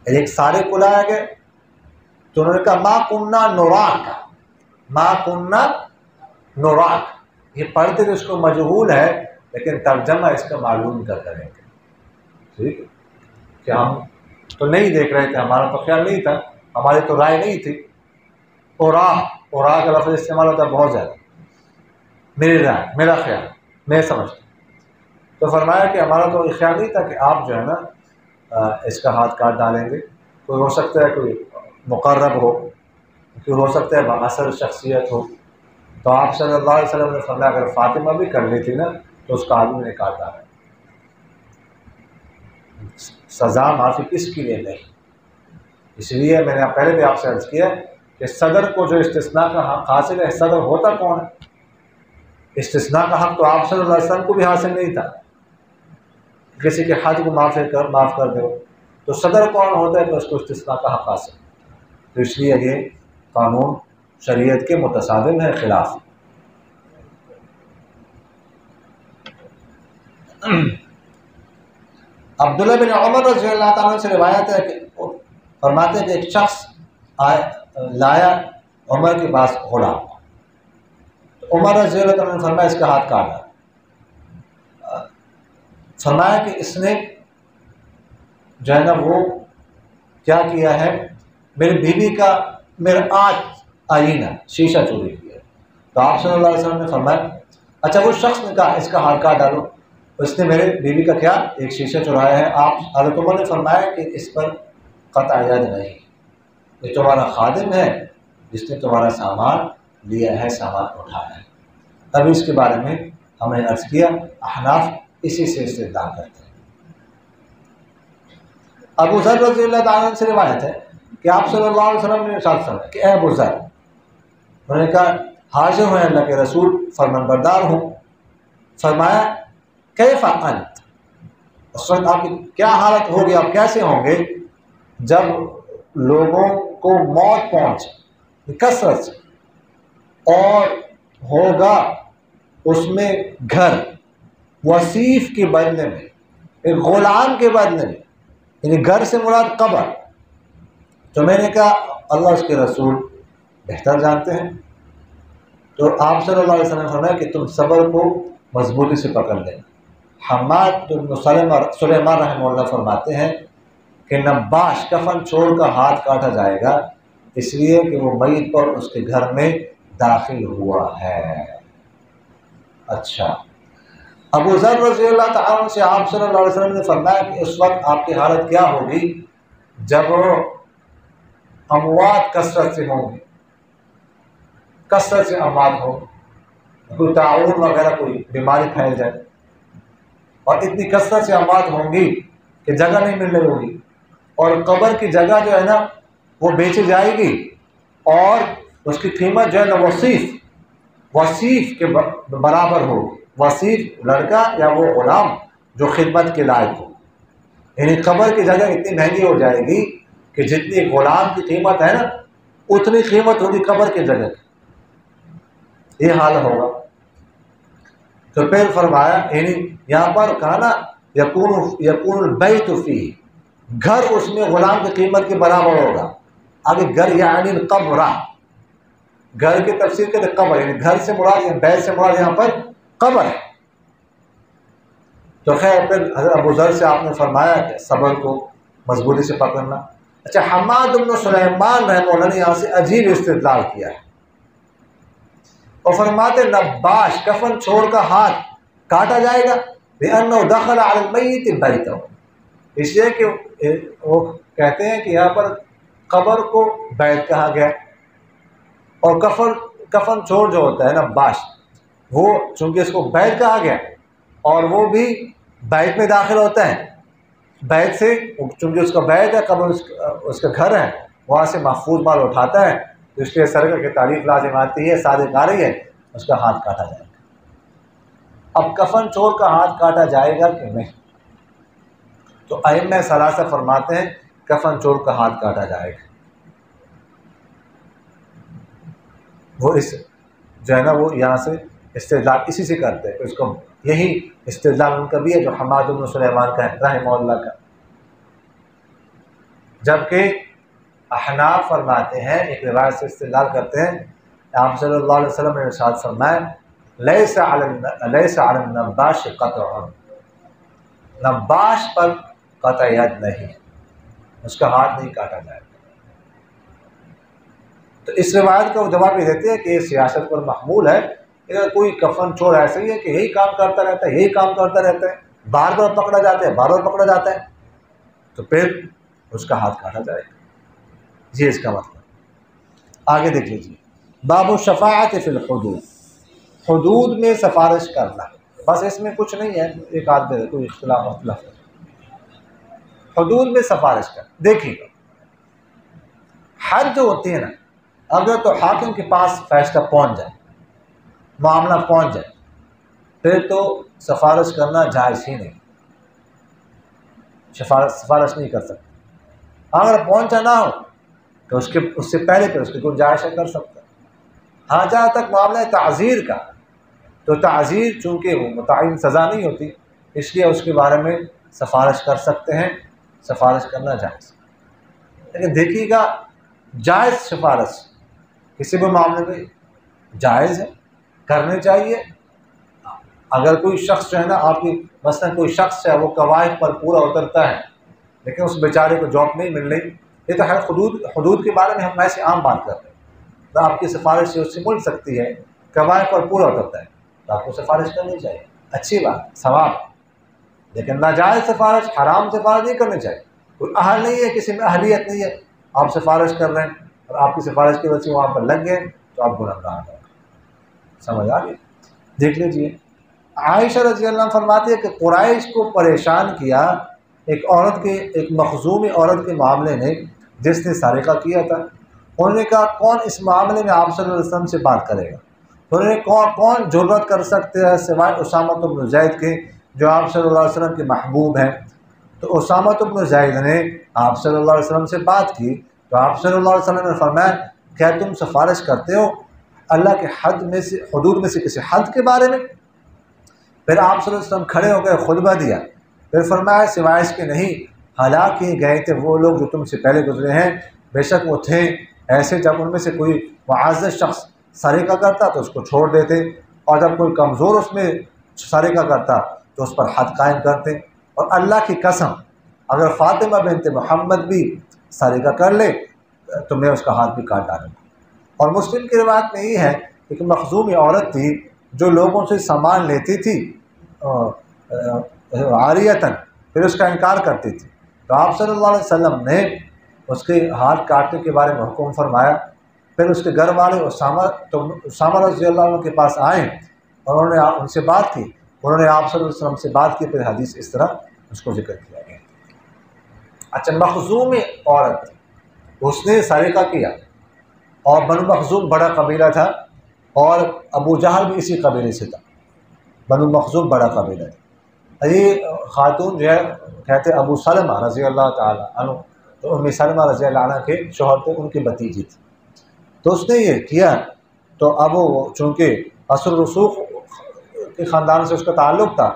ایک سارق کو لایا گیا تو انہوں نے کہا ما کننا نراک، ما کننا نراک، یہ پڑھتے تو اس کو مجہول ہے لیکن ترجمہ اس کا معلوم کر کریں گے، ٹھیک ہے کہ ہم تو نہیں دیکھ رہے تھے، ہمارا تو خیال نہیں تھا، ہماری تو رائے نہیں تھی، اورا کا لفظ استعمال ہوتا ہے بہت زیادہ، میری رائے، میرا خیال، میں سمجھتا، تو فرمایا کہ ہمارا تو یہ خیال نہیں تھا کہ آپ جو ہے نا اس کا ہاتھ کاٹ ڈالیں گے، کوئی ہو سکتا ہے کوئی مقرب ہو، کوئی ہو سکتا ہے بااثر شخصیت ہو، تو آپ صلی اللہ علیہ وسلم نے فرمایا اگر فاطمہ بھی کر لی تھی نا تو اس کا آدمی نے کاٹا ہے، سزا معافی کس کے لیے نہیں، اس لیے میں نے پہلے بھی آپ سے عرض کیا کہ صدر کو جو استثناء کا حق حاصل ہے، صدر ہوتا کون ہے؟ استثناء کا حق تو آپ صلی اللہ علیہ وسلم کو بھی حاصل نہیں تھا، کسی کے حد کو معاف کر دو، تو صدر کون ہوتا ہے تو اس کو استثناء کا حق حاصل، تو اس لیے یہ قانون شریعت کے متصادم ہے، خلاف۔ عبداللہ بن عمر رضی اللہ تعالیٰ سے روایت ہے کہ فرماتے ہیں کہ ایک شخص لایا عمر کے پاس غلام، تو عمر رضی اللہ تعالیٰ نے فرمایا اس کا ہاتھ کاٹا، فرمایا کہ اس نے جو ہے نا وہ کیا کیا ہے، میری بیوی کا مرآت آئینہ شیشہ چوری کیا، تو آپ صلی اللہ علیہ وسلم نے فرمایا اچھا وہ شخص نے کہا اس کا ہاتھ کاٹ ڈالو، اس نے میرے بیوی کا کیا ایک شیشہ چرایا ہے، آپ حضرت عمر نے فرمایا کہ اس پر قطع ید نہیں، یہ تمہارا خادم ہے جس نے تمہارا سامان لیا ہے، سامان اٹھایا ہے۔ ابھی اس کے بارے میں ہم نے عرض کیا احناف اسی سے استدلال کرتے ہیں۔ ابو ذر رضی اللہ تعالیٰ عنہ سے روایت ہے کہ آپ صلی اللہ علیہ وسلم نے ارشاد فرمایا کہ اے ابو ذر، انہوں نے کہا حاضر ہیں اللہ کے رسول، فرمانبردار ہوں، فرمایا کیف انت، اس وقت آپ کی کیا حالت ہوگی، آپ کیسے ہوں گے جب لوگوں کو موت پہنچے کثرت سے، اور ہوگا اس میں گھر وصیف کے بدلے میں، ایک غلام کے بدلے میں، یعنی گھر سے مراد قبر، تو میں نے کہا اللہ اس کے رسول بہتر جانتے ہیں، تو آپ صلی اللہ علیہ وسلم نے فرمایا کہ تم صبر کو مضبوطی سے پکڑ لینا۔ حماد بن سلیمان رحمہ اللہ فرماتے ہیں کہ نباش کفن چھوڑ کر ہاتھ کاٹا جائے گا، اس لیے کہ وہ میت پر اس کے گھر میں داخل ہوا ہے۔ اچھا، ابو ذر رضی اللہ تعالیٰ عنہ سے آپ صلی اللہ علیہ وسلم نے فرمایا کہ اس وقت آپ کی حالت کیا ہوگی جب اموات کثرت سے ہوں گے، کثرت سے اموات ہوں، کوئی تعاون وغیرہ کوئی بیماری پھیل جائے، اور اتنی کثرت سے اموات ہوں گی کہ جگہ نہیں مل رہی ہوگی، اور قبر کی جگہ جو ہے نا وہ بیچی جائے گی، اور اس کی قیمت جو ہے نا وصیف کے برابر ہوگی۔ وصیف لڑکا یا وہ غلام جو خدمت کے لائق ہو، یعنی قبر کی جگہ اتنی مہنگی ہو جائے گی کہ جتنی غلام کی قیمت ہے نا اتنی قیمت ہوگی قبر کی جگہ کی، یہ حال ہوگا۔ تو پھر فرمایا، یعنی یہاں پر کہا نا یکون البیت فیہ، گھر اس میں غلام کی قیمت کے برابر ہوگا۔ آگے گھر یعنی القبر، گھر کی تفسیر کہتے ہیں قبر، یعنی گھر سے مراد، بیت سے مراد یہاں پر قبر ہے۔ تو خیر پھر حضرت ابو ذر سے آپ نے فرمایا کہ صبر کو مضبوطی سے پکڑنا۔ اچھا، حماد بن سلیمان رحمہ اللہ نے یہاں سے عجیب استدلال کیا ہے، اور فرماتے نباش کفن چھوڑ کر ہاتھ کاٹا جائے گا لأنه دخل على المیت بیتہ، اس لیے کہ وہ کہتے ہیں کہ یہاں پر قبر کو بیت کہا گیا، اور کفن چھوڑ جو ہوتا ہے نا باش، وہ چونکہ اس کو بیت کہا گیا اور وہ بھی بیت میں داخل ہوتا ہے، بیت سے چونکہ اس کا بیت ہے، قبر اس کا گھر ہے، وہاں سے محفوظ مال اٹھاتا ہے، تو اس لیے سرکہ کی تعریف لازم آتی ہے، صادق آ رہی ہے، اس کا ہاتھ کاٹا جائے گا۔ اب کفن چھوڑ کا ہاتھ کاٹا جائے گا کہ نہیں؟ تو ائمہ ثلاثہ فرماتے ہیں کفن چھوڑ کا ہاتھ کاٹا جائے گا۔ وہ اس جو ہے نا وہ یہاں سے استدلال اسی سے کرتے ہیں، اس کو یہی استدلال ان کا بھی ہے جو حماد بن سلیمان کا ہے رحمہ اللہ کا۔ جبکہ احناف فرماتے ہیں، ایک روایت سے استدلال کرتے ہیں، آپ صلی اللہ علیہ وسلم نے ارشاد فرمایا لیس علی النباش قطع، نباش پر قطع ید نہیں، اس کا ہاتھ نہیں کاٹا جائے۔ تو اس روایت کا وہ جواب یہ دیتے ہیں کہ یہ سیاست پر محمول ہے، اگر کوئی کفن چھوڑ ایسا ہی ہے کہ یہی کام کرتا رہتا ہے، یہی کام کرتا رہتا ہے، بار بار پکڑا جاتا ہے، بار بار پکڑا جاتا ہے، تو پھر اس کا ہاتھ کاٹا جائے گا، یہ اس کا مطلب۔ آگے دیکھ لیجیے، باب الشفاعت فی الحدود، حدود میں سفارش کرنا، بس اس میں کچھ نہیں ہے، ایک آدمی کوئی اختلاف مختلف ہے، حدود میں سفارش کر۔ دیکھیے حد جو ہوتی ہے نا، اگر تو حاکم کے پاس فیصلہ پہنچ جائے، معاملہ پہنچ جائے، پھر تو سفارش کرنا جائز ہی نہیں، سفارش نہیں کر سکتے۔ اگر پہنچا نہ ہو تو اس سے پہلے پھر اس کی گنجائش کر سکتا ہے۔ ہاں جہاں تک معاملہ تعزیر کا، تو تعزیر چونکہ وہ متعین سزا نہیں ہوتی، اس لیے اس کے بارے میں سفارش کر سکتے ہیں، سفارش کرنا جائز۔ لیکن دیکھیے گا جائز سفارش کسی بھی معاملے میں جائز ہے، کرنے چاہیے۔ اگر کوئی شخص جو ہے نا آپ کی مثلا کوئی شخص ہے وہ قواعد پر پورا اترتا ہے لیکن اس بیچارے کو جاب نہیں مل رہی، یہ تو ہے حدود کے بارے میں ہم ایسے عام بات کر رہے ہیں، تو آپ کی سفارش سے اس سے مل سکتی ہے، قواعد پر پورا اترتا ہے تو آپ کو سفارش کرنی چاہیے، اچھی بات، ثواب۔ لیکن ناجائز سفارش، حرام سفارش نہیں کرنی چاہیے، کوئی اہل نہیں ہے، کسی میں اہلیت نہیں ہے، آپ سفارش کر رہے ہیں اور آپ کی سفارش کی وجہ سے وہاں پر لگ گئے تو آپ گنہگار ہیں، سمجھ آ گئی؟ دیکھ لیجیے، عائشہ رضی اللہ عنہ فرماتی ہے کہ قریش کو پریشان کیا ایک مخزومی عورت کے معاملے میں جس نے سرقہ کیا تھا۔ انہوں نے کہا کون اس معاملے میں آپ صلی اللہ علیہ وسلم سے بات کرے گا؟ انہوں نے کون جرأت کر سکتے ہیں سوائے اسامہ بن زید کے جو آپ صلی اللہ علیہ وسلم کے محبوب ہیں۔ تو اسامہ بن زید نے آپ صلی اللہ علیہ وسلم سے بات کی تو آپ صلی اللہ علیہ وسلم نے فرمایا کیا تم سفارش کرتے ہو اللہ کے حدود میں سے کسی حد کے بارے میں؟ پھر آپ صلی اللہ علیہ وسلم کھڑے ہو گئے، خطبہ دیا، پھر فرمایا سوائے اس کے نہیں، ہلاک کیے گئے تھے وہ لوگ جو تم سے پہلے گزرے ہیں، بے شک وہ تھے ایسے جب ان میں سے کوئی معزز شخص سرقہ کرتا تو اس کو چھوڑ دیتے، اور جب کوئی کمزور اس میں سرقہ کرتا تو اس پر حد قائم کرتے، اور اللہ کی قسم اگر فاطمہ بنت محمد بھی سرقہ کر لے تو میں اس کا ہاتھ بھی کاٹ ڈالوں گا۔ اور مسلم کی روایت میں یہ ہے کہ ایک مخزومی عورت تھی جو لوگوں سے سامان لیتی تھی عاریتاً، پھر اس کا انکار کرتی تھی، تو آپ صلی اللہ علیہ وسلم نے اس کے ہاتھ کاٹنے کے بارے میں حکم فرمایا۔ پھر اس کے گھر والے اسامہ رضی اللہ عنہ کے پاس آئے اور انہوں نے ان سے بات کی، انہوں نے آپ صلی اللہ علیہ وسلم سے بات کی، پھر حدیث اس طرح اس کو ذکر کیا گیا۔ اچھا، مخزوم عورت تھی، اس نے سرقہ کیا، اور بنو مخزوم بڑا قبیلہ تھا اور ابو جہل بھی اسی قبیلے سے تھا۔ بنو مخزوم بڑا قبیلہ تھا۔ یہ خاتون جو ہے کہتے ابو سلمہ رضی اللہ تعالی عنہ، تو ام سلمہ رضی اللہ عنہ کے شوہر تھے، ان کی بھتیجی تھی۔ تو اس نے یہ کیا، تو اب وہ چونکہ اصل رسوخ کے خاندان سے اس کا تعلق تھا،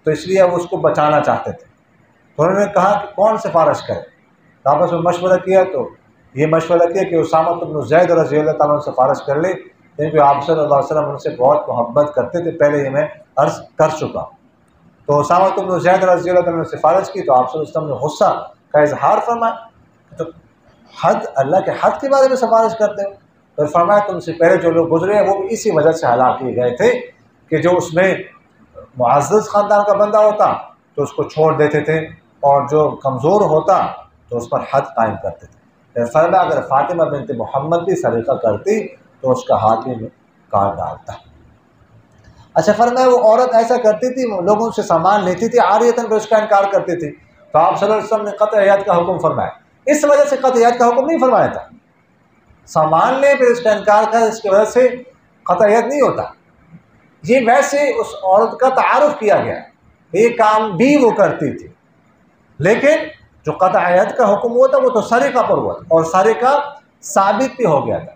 تو اس لیے وہ اس کو بچانا چاہتے تھے۔ تو انہوں نے کہا کہ کون سفارش کرے، تو آپس میں مشورہ کیا، تو یہ مشورہ کیا کہ اسامہ بن زید رضی اللہ تعالیٰ عنہ سفارش کر لے، کیونکہ آپ صلی اللہ علیہ وسلم ان سے بہت محبت کرتے تھے، پہلے یہ میں عرض کر چکا۔ تو اسامہ بن زید رضی اللہ تعالیٰ عنہ نے سفارش کی، تو آپ صلی اللہ علیہ وسلم نے غصہ کا اظہار فرمایا، تو حد اللہ کے حد کے بارے میں سفارش کرتے ہو؟ پھر فرمایا تم سے پہلے جو لوگ گزرے ہیں وہ بھی اسی وجہ سے ہلاک کیے گئے تھے کہ جو اس میں معزز خاندان کا بندہ ہوتا تو اس کو چھوڑ دیتے تھے، اور جو کمزور ہوتا تو اس پر حد قائم کرتے تھے۔ پھر فرمایا اگر فاطمہ بنت محمد بھی سرقہ کرتی تو اس کا ہاتھ بھی کاٹ ڈالتا۔ اچھا، فرمایا وہ عورت ایسا کرتی تھی، وہ لوگوں سے سامان لیتی تھی عاریتاً، پھر اس کا انکار کرتی تھی، تو آپ صلی اللہ علیہ وسلم نے قطع ید کا حکم فرمایا۔ اس وجہ سے قطع ید کا حکم نہیں فرمایا تھا، سامان لے پھر اس کا انکار کر، اس کی وجہ سے قطع ید نہیں ہوتا، یہ ویسے اس عورت کا تعارف کیا گیا، یہ کام بھی وہ کرتی تھی، لیکن جو قطع ید کا حکم ہوا تھا وہ تو سرقہ پر ہوا تھا، اور سرقہ ثابت بھی ہو گیا تھا۔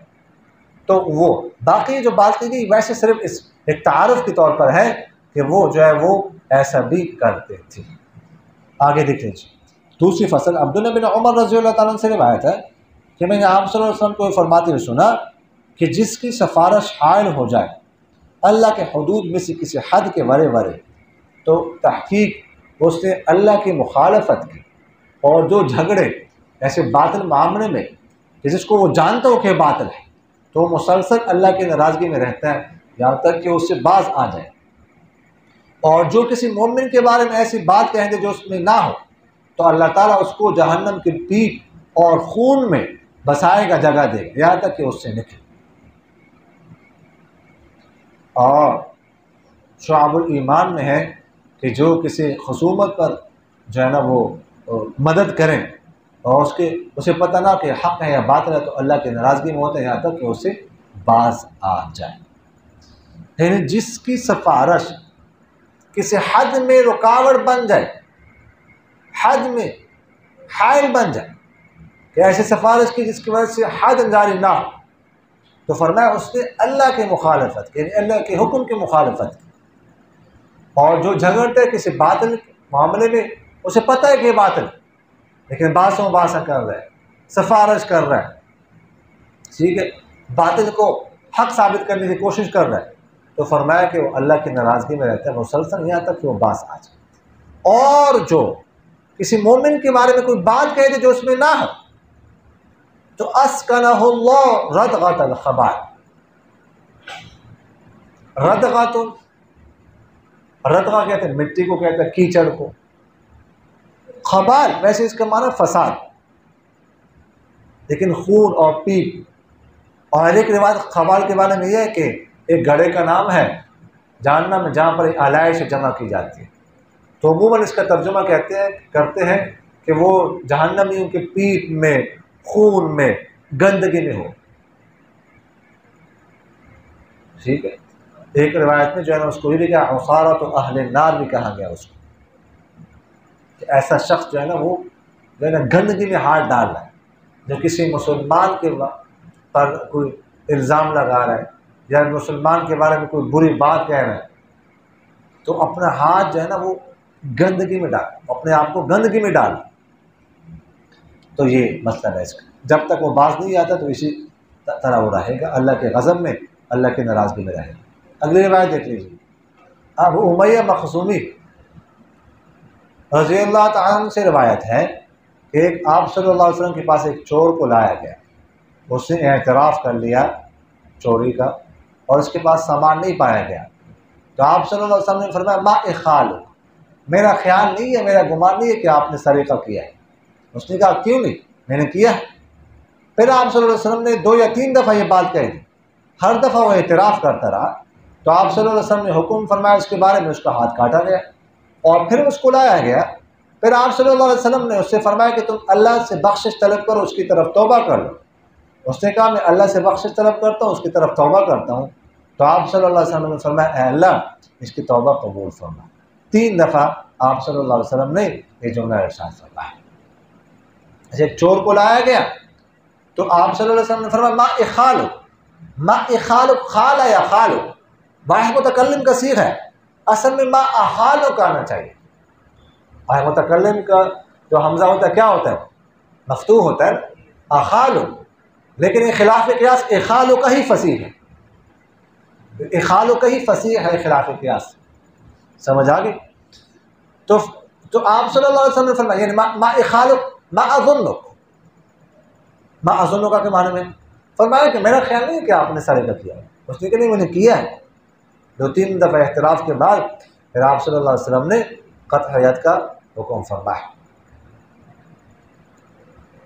تو وہ باقی جو بات کی گئی ویسے صرف اس ایک تعارف کے طور پر ہے کہ وہ جو ہے وہ ایسا بھی کرتے تھے۔ آگے دیکھ لیجیے دوسری فصل۔ عبداللہ بن عمر رضی اللہ تعالیٰ عنہ سے روایت ہے کہ میں نے آپ صلی اللہ علیہ وسلم کو فرماتے ہوئے سنا کہ جس کی سفارش حائل ہو جائے اللہ کے حدود میں سے کسی حد کے ورے تو تحقیق اس نے اللہ کی مخالفت کی، اور جو جھگڑے ایسے باطل معاملے میں کہ جس کو وہ جانتا ہو کہ باطل ہے، تو وہ مسلسل اللہ کی ناراضگی میں رہتا ہے یہاں تک کہ اس سے باز آ جائے، اور جو کسی مومن کے بارے میں ایسی بات کہیں گے جو اس میں نہ ہو تو اللہ تعالیٰ اس کو جہنم کی پیٹ اور خون میں بسائے گا، جگہ دے گا یہاں تک کہ اس سے نکلے۔ اور شعب الایمان میں ہے کہ جو کسی خصومت پر جو ہے نا وہ مدد کریں اور اسے پتہ نہ کہ حق ہے یا باطل ہے تو اللہ کی ناراضگی میں ہوتا ہے یہاں تک کہ اسے باز آ جائے۔ یعنی جس کی سفارش کسی حد میں رکاوٹ بن جائے، حد میں حائل بن جائے کہ ایسی سفارش کی جس کی وجہ سے حد جاری نہ ہو، تو فرمایا اس نے اللہ کی مخالفت یعنی اللہ کے حکم کی مخالفت کی۔ اور جو جھگڑتے کسی باطل معاملے میں اسے پتہ ہے کہ یہ باطل ہے لیکن باسوں باسا کر رہا ہے، سفارش کر رہا ہے، ٹھیک ہے، باطل کو حق ثابت کرنے کی کوشش کر رہا ہے، تو فرمایا کہ وہ اللہ کی ناراضگی میں رہتا ہے مسلسل یہاں تک کہ وہ باز آ جائے۔ اور جو کسی مومن کے بارے میں کوئی بات کہے دے جو اس میں نہ ہو تو اسکنہ اللہ ردغۃ الخبال۔ ردغہ کہتے ہیں مٹی کو، کہتے ہیں کیچڑ کو، خبال ویسے اس کا معنی فساد، لیکن خون اور پیپ۔ اور ایک روایت خبال کے بارے میں یہ ہے کہ ایک گڑھے کا نام ہے جہنم میں جہاں پر آلائش جمع کی جاتی ہے، تو عموماً اس کا ترجمہ کرتے ہیں کہ وہ جہنمیوں کے پیپ میں، خون میں، گندگی میں ہو، ٹھیک ہے۔ ایک روایت میں جو ہے نا اس کو یہ بھی کہا عصارۃ اہل النار بھی کہا گیا اس کو، کہ ایسا شخص جو ہے نا وہ جو ہے نا گندگی میں ہاتھ ڈال رہا ہے، جو کسی مسلمان کے پر کوئی الزام لگا رہا ہے یا مسلمان کے بارے میں کوئی بری بات کہہ رہا ہے تو اپنا ہاتھ جو ہے نا وہ گندگی میں ڈال، اپنے آپ کو گندگی میں ڈال، تو یہ مسئلہ ہے اس کا۔ جب تک وہ باز نہیں آتا تو اسی طرح وہ رہے گا، اللہ کے غضب میں، اللہ کی ناراضگی میں رہے گا۔ اگلی روایت دیکھ لیجیے۔ اب امیہ مخزومی رضی اللہ تعالیٰ عنہ سے روایت ہے کہ ایک آپ صلی اللہ علیہ وسلم کے پاس ایک چور کو لایا گیا، اس نے اعتراف کر لیا چوری کا اور اس کے پاس سامان نہیں پایا گیا، تو آپ صلی اللہ علیہ وسلم نے فرمایا ما اخالو، میرا خیال نہیں ہے، میرا گمان نہیں ہے کہ آپ نے سرقہ کیا ہے۔ اس نے کہا کیوں نہیں، میں نے کیا ہے۔ پھر آپ صلی اللہ علیہ وسلم نے 2 یا 3 دفعہ یہ بات کہی، ہر دفعہ وہ اعتراف کرتا رہا، تو آپ صلی اللہ علیہ وسلم نے حکم فرمایا اس کے بارے میں، اس کا ہاتھ کاٹا گیا اور پھر اس کو لایا گیا۔ پھر آپ صلی اللہ علیہ وسلم نے اس سے فرمایا کہ تم اللہ سے بخشش طلب کرو، اس کی طرف توبہ کر لو۔ اس نے کہا میں اللہ سے بخشش طلب کرتا ہوں، اس کی طرف توبہ کرتا ہوں۔ تو آپ صلی اللہ علیہ وسلم نے فرمایا اے اللہ اس کی توبہ قبول فرما۔ 3 دفعہ آپ صلی اللہ علیہ وسلم نے یہ جملہ ارشاد فرمایا۔ ایک چور کو لایا گیا تو آپ صلی اللہ علیہ وسلم نے فرمایا ما اخالو، ما اخالو، خالہ یا خالو واحد متکلم کا صیغہ ہے، اصل میں ما اخالو کا آنا چاہیے۔ واحد متکلم کا جو حمزہ ہوتا ہے کیا ہوتا ہے، مفتوح ہوتا ہے، اخالو، لیکن یہ خلاف قیاس اخالو کا ہی فصیح ہے، اخالو کا ہی فصیح ہے خلاف قیاس، سمجھ آ گئی؟ تو آپ صلی اللہ علیہ وسلم نے فرمایا یعنی ما اخالو ما اظنک، ما اظنک کے معنی میں فرمایا کہ میرا خیال نہیں ہے کہ آپ نے سرقہ کیا ہے۔ اس نے کہا نہیں میں نے کیا ہے۔ 2-3 دفعہ اعتراف کے بعد پھر آپ صلی اللہ علیہ وسلم نے قطع ید کا حکم فرمایا۔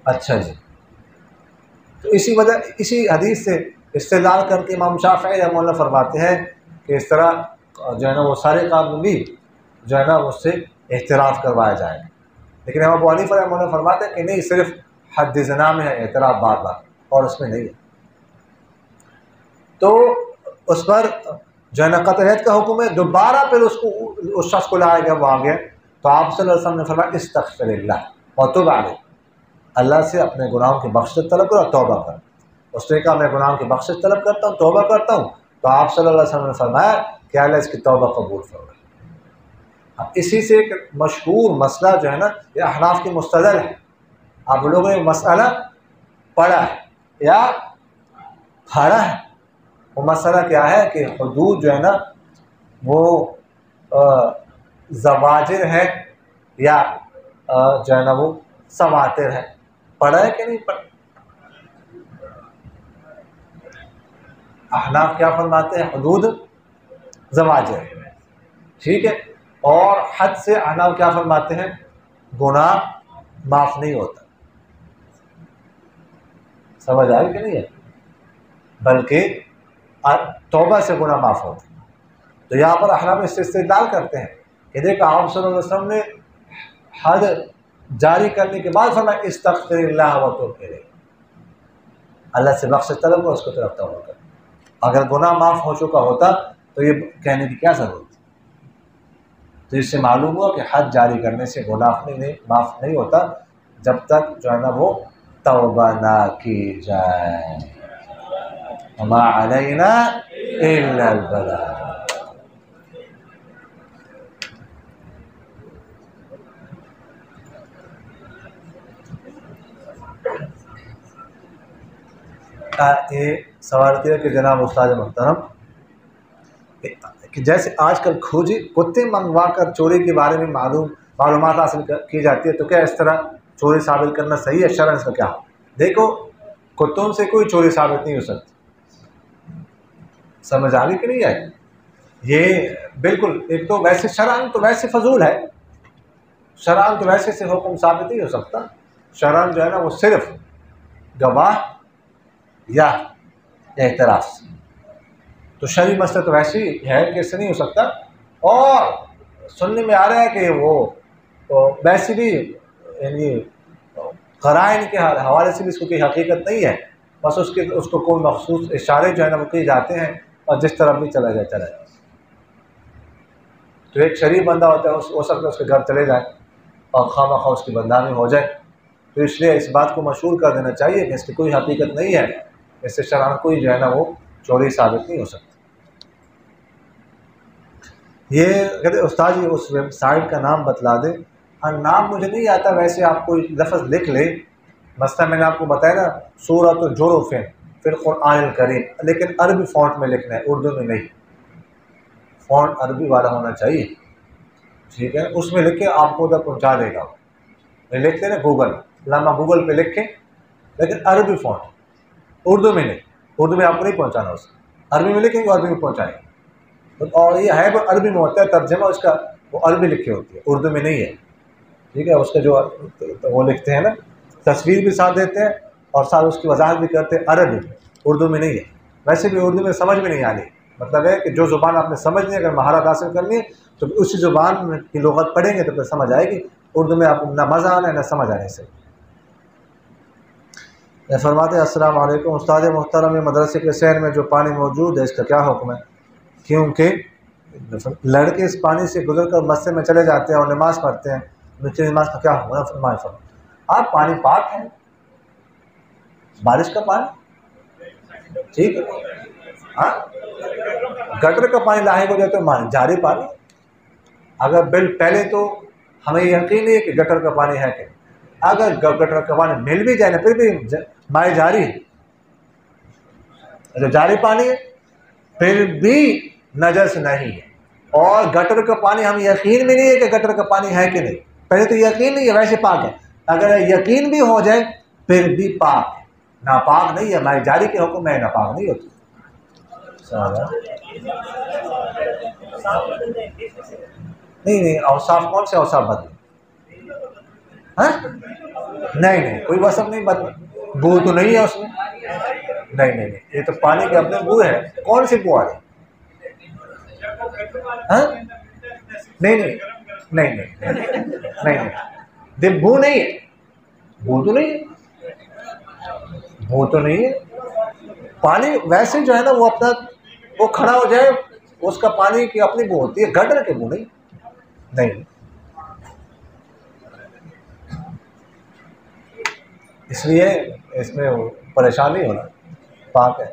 اچھا جی، تو اسی حدیث سے استدلال کر کے امام شافعی رحمہ اللہ فرماتے ہیں کہ اس طرح جو ہے نا وہ سارے کام بھی جو ہے نا اس سے اعتراف کروایا جائے گا، لیکن امام ابو حنیفہ رحمہ اللہ فرماتے ہیں کہ نہیں، صرف حد زنا میں ہے اعتراف بار بار اور اس میں نہیں ہے۔ تو اس پر جو ہے نا قطع ید کا حکم ہے، دوبارہ پھر اس شخص کو لایا گیا، وہ آ گیا، تو آپ صلی اللہ علیہ وسلم نے فرمایا استغفر اللہ وتوب علیہ، اللہ سے اپنے گناہوں کی بخشش طلب کرو اور توبہ کرو۔ اس نے کہا میں گناہوں کی بخشش طلب کرتا ہوں، توبہ کرتا ہوں، تو آپ صلی اللہ علیہ وسلم نے فرمایا کہ اللہ اس کی توبہ قبول فرمائے۔ اب اسی سے ایک مشہور مسئلہ جو ہے نا یہ احناف کی مستدل ہے، آپ لوگوں نے مسئلہ پڑھا ہے یا پڑھا ہے، وہ مسئلہ کیا ہے کہ حدود جو ہے نا وہ زواجر ہے یا جو ہے نا وہ سواتر ہے، پڑھا ہے کہ نہیں پڑھا؟ احناف کیا فرماتے ہیں، حدود زواجر، ٹھیک ہے، اور حد سے احناف کیا فرماتے ہیں، گناہ معاف نہیں ہوتا۔ سمجھ آئی کہ نہیں ہے، بلکہ توبہ سے گناہ معاف ہوتا ہے۔ تو یہاں پر احناف اس سے استدلال کرتے ہیں کہ دیکھا آپ صلی اللہ علیہ وسلم نے حد جاری کرنے کے بعد فرمایا استغفر اللہ وتوب الیہ، اللہ سے بخشش طلب کرو، اس کو طرف توبہ کرو۔ اگر گناہ معاف ہو چکا ہوتا تو یہ کہنے کی کیا ضرورت تھی؟ تو اس سے معلوم ہوا کہ حد جاری کرنے سے گناہ معاف نہیں ہوتا جب تک جو ہے نا وہ توبہ نہ کی جائے۔ وما علینا الا البلاغ۔ یہ سوال کیا کہ جناب استاد محترم کہ جیسے آج کل کھوجی کتے منگوا کر چوری کے بارے میں معلومات حاصل کی جاتی ہے، تو کیا اس طرح چوری ثابت کرنا صحیح ہے شرعاً؟ اس کا کیا؟ دیکھو کتوں سے کوئی چوری ثابت نہیں ہو سکتی، سمجھ آ گئی کہ نہیں آئی؟ یہ بالکل ایک تو ویسے شرعاً تو ویسے فضول ہے، شرعاً تو ویسے سے حکم ثابت نہیں ہو سکتا، شرعاً جو ہے نا وہ صرف گواہ یا اعتراف سے، تو شرعی مسئلہ تو ویسے ہی ہے کہ اس سے نہیں ہو سکتا۔ اور سننے میں آ رہا ہے کہ وہ ویسے بھی یعنی قرائن کے حوالے سے بھی اس کو کوئی حقیقت نہیں ہے، بس اس کو کوئی مخصوص اشارے جو ہے نا وہ کیے جاتے ہیں اور جس طرف بھی چلا جائے چلا جائے۔ تو ایک شریف بندہ ہوتا ہے، ہو سکتا ہے اس کے گھر چلے جائے اور خواہ مخواہ اس کی بدنامی ہو جائے، تو اس لیے اس بات کو مشہور کر دینا چاہیے کہ اس کی کوئی حقیقت نہیں ہے، اس سے شرعاً کوئی جو ہے نا وہ چوری ثابت نہیں ہو سکتی۔ یہ کہتے استاد جی اس ویب سائٹ کا نام بتلا دیں، اور نام مجھے نہیں آتا، ویسے آپ کوئی لفظ لکھ لیں، مثلا میں نے آپ کو بتایا نا سورۃ الجرف فی القرآن الکریم، لیکن عربی فونٹ میں لکھنا ہے، اردو میں نہیں، فونٹ عربی والا ہونا چاہیے، ٹھیک ہے، اس میں لکھ کے آپ کو ادھر پہنچا دے گا. لکھتے نا گوگل، علامہ گوگل پہ لکھ کے، لیکن عربی فونٹ، اردو میں نہیں. اردو میں آپ کو نہیں پہنچانا، اس عربی میں لکھیں گے، عربی میں پہنچائیں گے. اور یہ ہے وہ عربی میں ہوتا ہے، ترجمہ اس کا وہ عربی لکھی ہوتی ہے، اردو میں نہیں ہے. ٹھیک ہے، اس کا جو وہ لکھتے ہیں نا، تصویر بھی ساتھ دیتے ہیں اور ساتھ اس کی وضاحت بھی کرتے ہیں عربی میں، اردو میں نہیں ہے. ویسے بھی اردو میں سمجھ میں نہیں آنی. مطلب ہے کہ جو زبان آپ نے سمجھنی ہے، اگر مہارت حاصل کرنی ہے تو اسی زبان کی لغت پڑھیں گے تو پھر سمجھ آئے گی. اردو میں آپ کو نہ مزہ آنا ہے نہ سمجھ آنے سے. یہ فرماتے ہیں السلام علیکم استاد محترم، مدرسے کے شہر میں جو پانی موجود ہے اس کا کیا حکم ہے؟ کیونکہ لڑکے اس پانی سے گزر کر مسجد میں چلے جاتے ہیں اور نماز پڑھتے ہیں، بچے نماز کا کیا حکم ہے؟ فرمائیں آپ پانی پاک ہے، بارش کا پانی ٹھیک ہے. ہاں گٹر کا پانی لاحق ہو جائے تو جاری پانی. اگر پہلے تو ہمیں یقین ہے کہ گٹر کا پانی ہے کہ اگر گٹر کا پانی مل بھی جائے نا پھر بھی مائع جاری ہے، جو جاری پانی ہے پھر بھی نجس نہیں ہے. اور گٹر کا پانی ہم یقین میں نہیں ہے کہ گٹر کا پانی ہے کہ نہیں، پہلے تو یقین نہیں ہے، ویسے پاک ہے. اگر یقین بھی ہو جائے پھر بھی پاک ہے، ناپاک نہیں ہے. مائع جاری کے حکم میں ناپاک نہیں ہوتی. نہیں اوصاف کون سے اوصاف بدلے؟ ہاں نہیں کوئی وصف نہیں بدلے. بو تو نہیں ہے اس میں، نہیں یہ تو پانی کے اپنے بو ہے. کون سی بو آ رہی؟ ہاں نہیں بو نہیں ہے، بو تو نہیں ہے، بو تو نہیں ہے. پانی ویسے جو ہے نا وہ اپنا وہ کھڑا ہو جائے اس کا پانی کی اپنی بو ہوتی ہے، گٹر کے بو نہیں. اس لیے اس میں پریشانی ہونا، پاک ہے.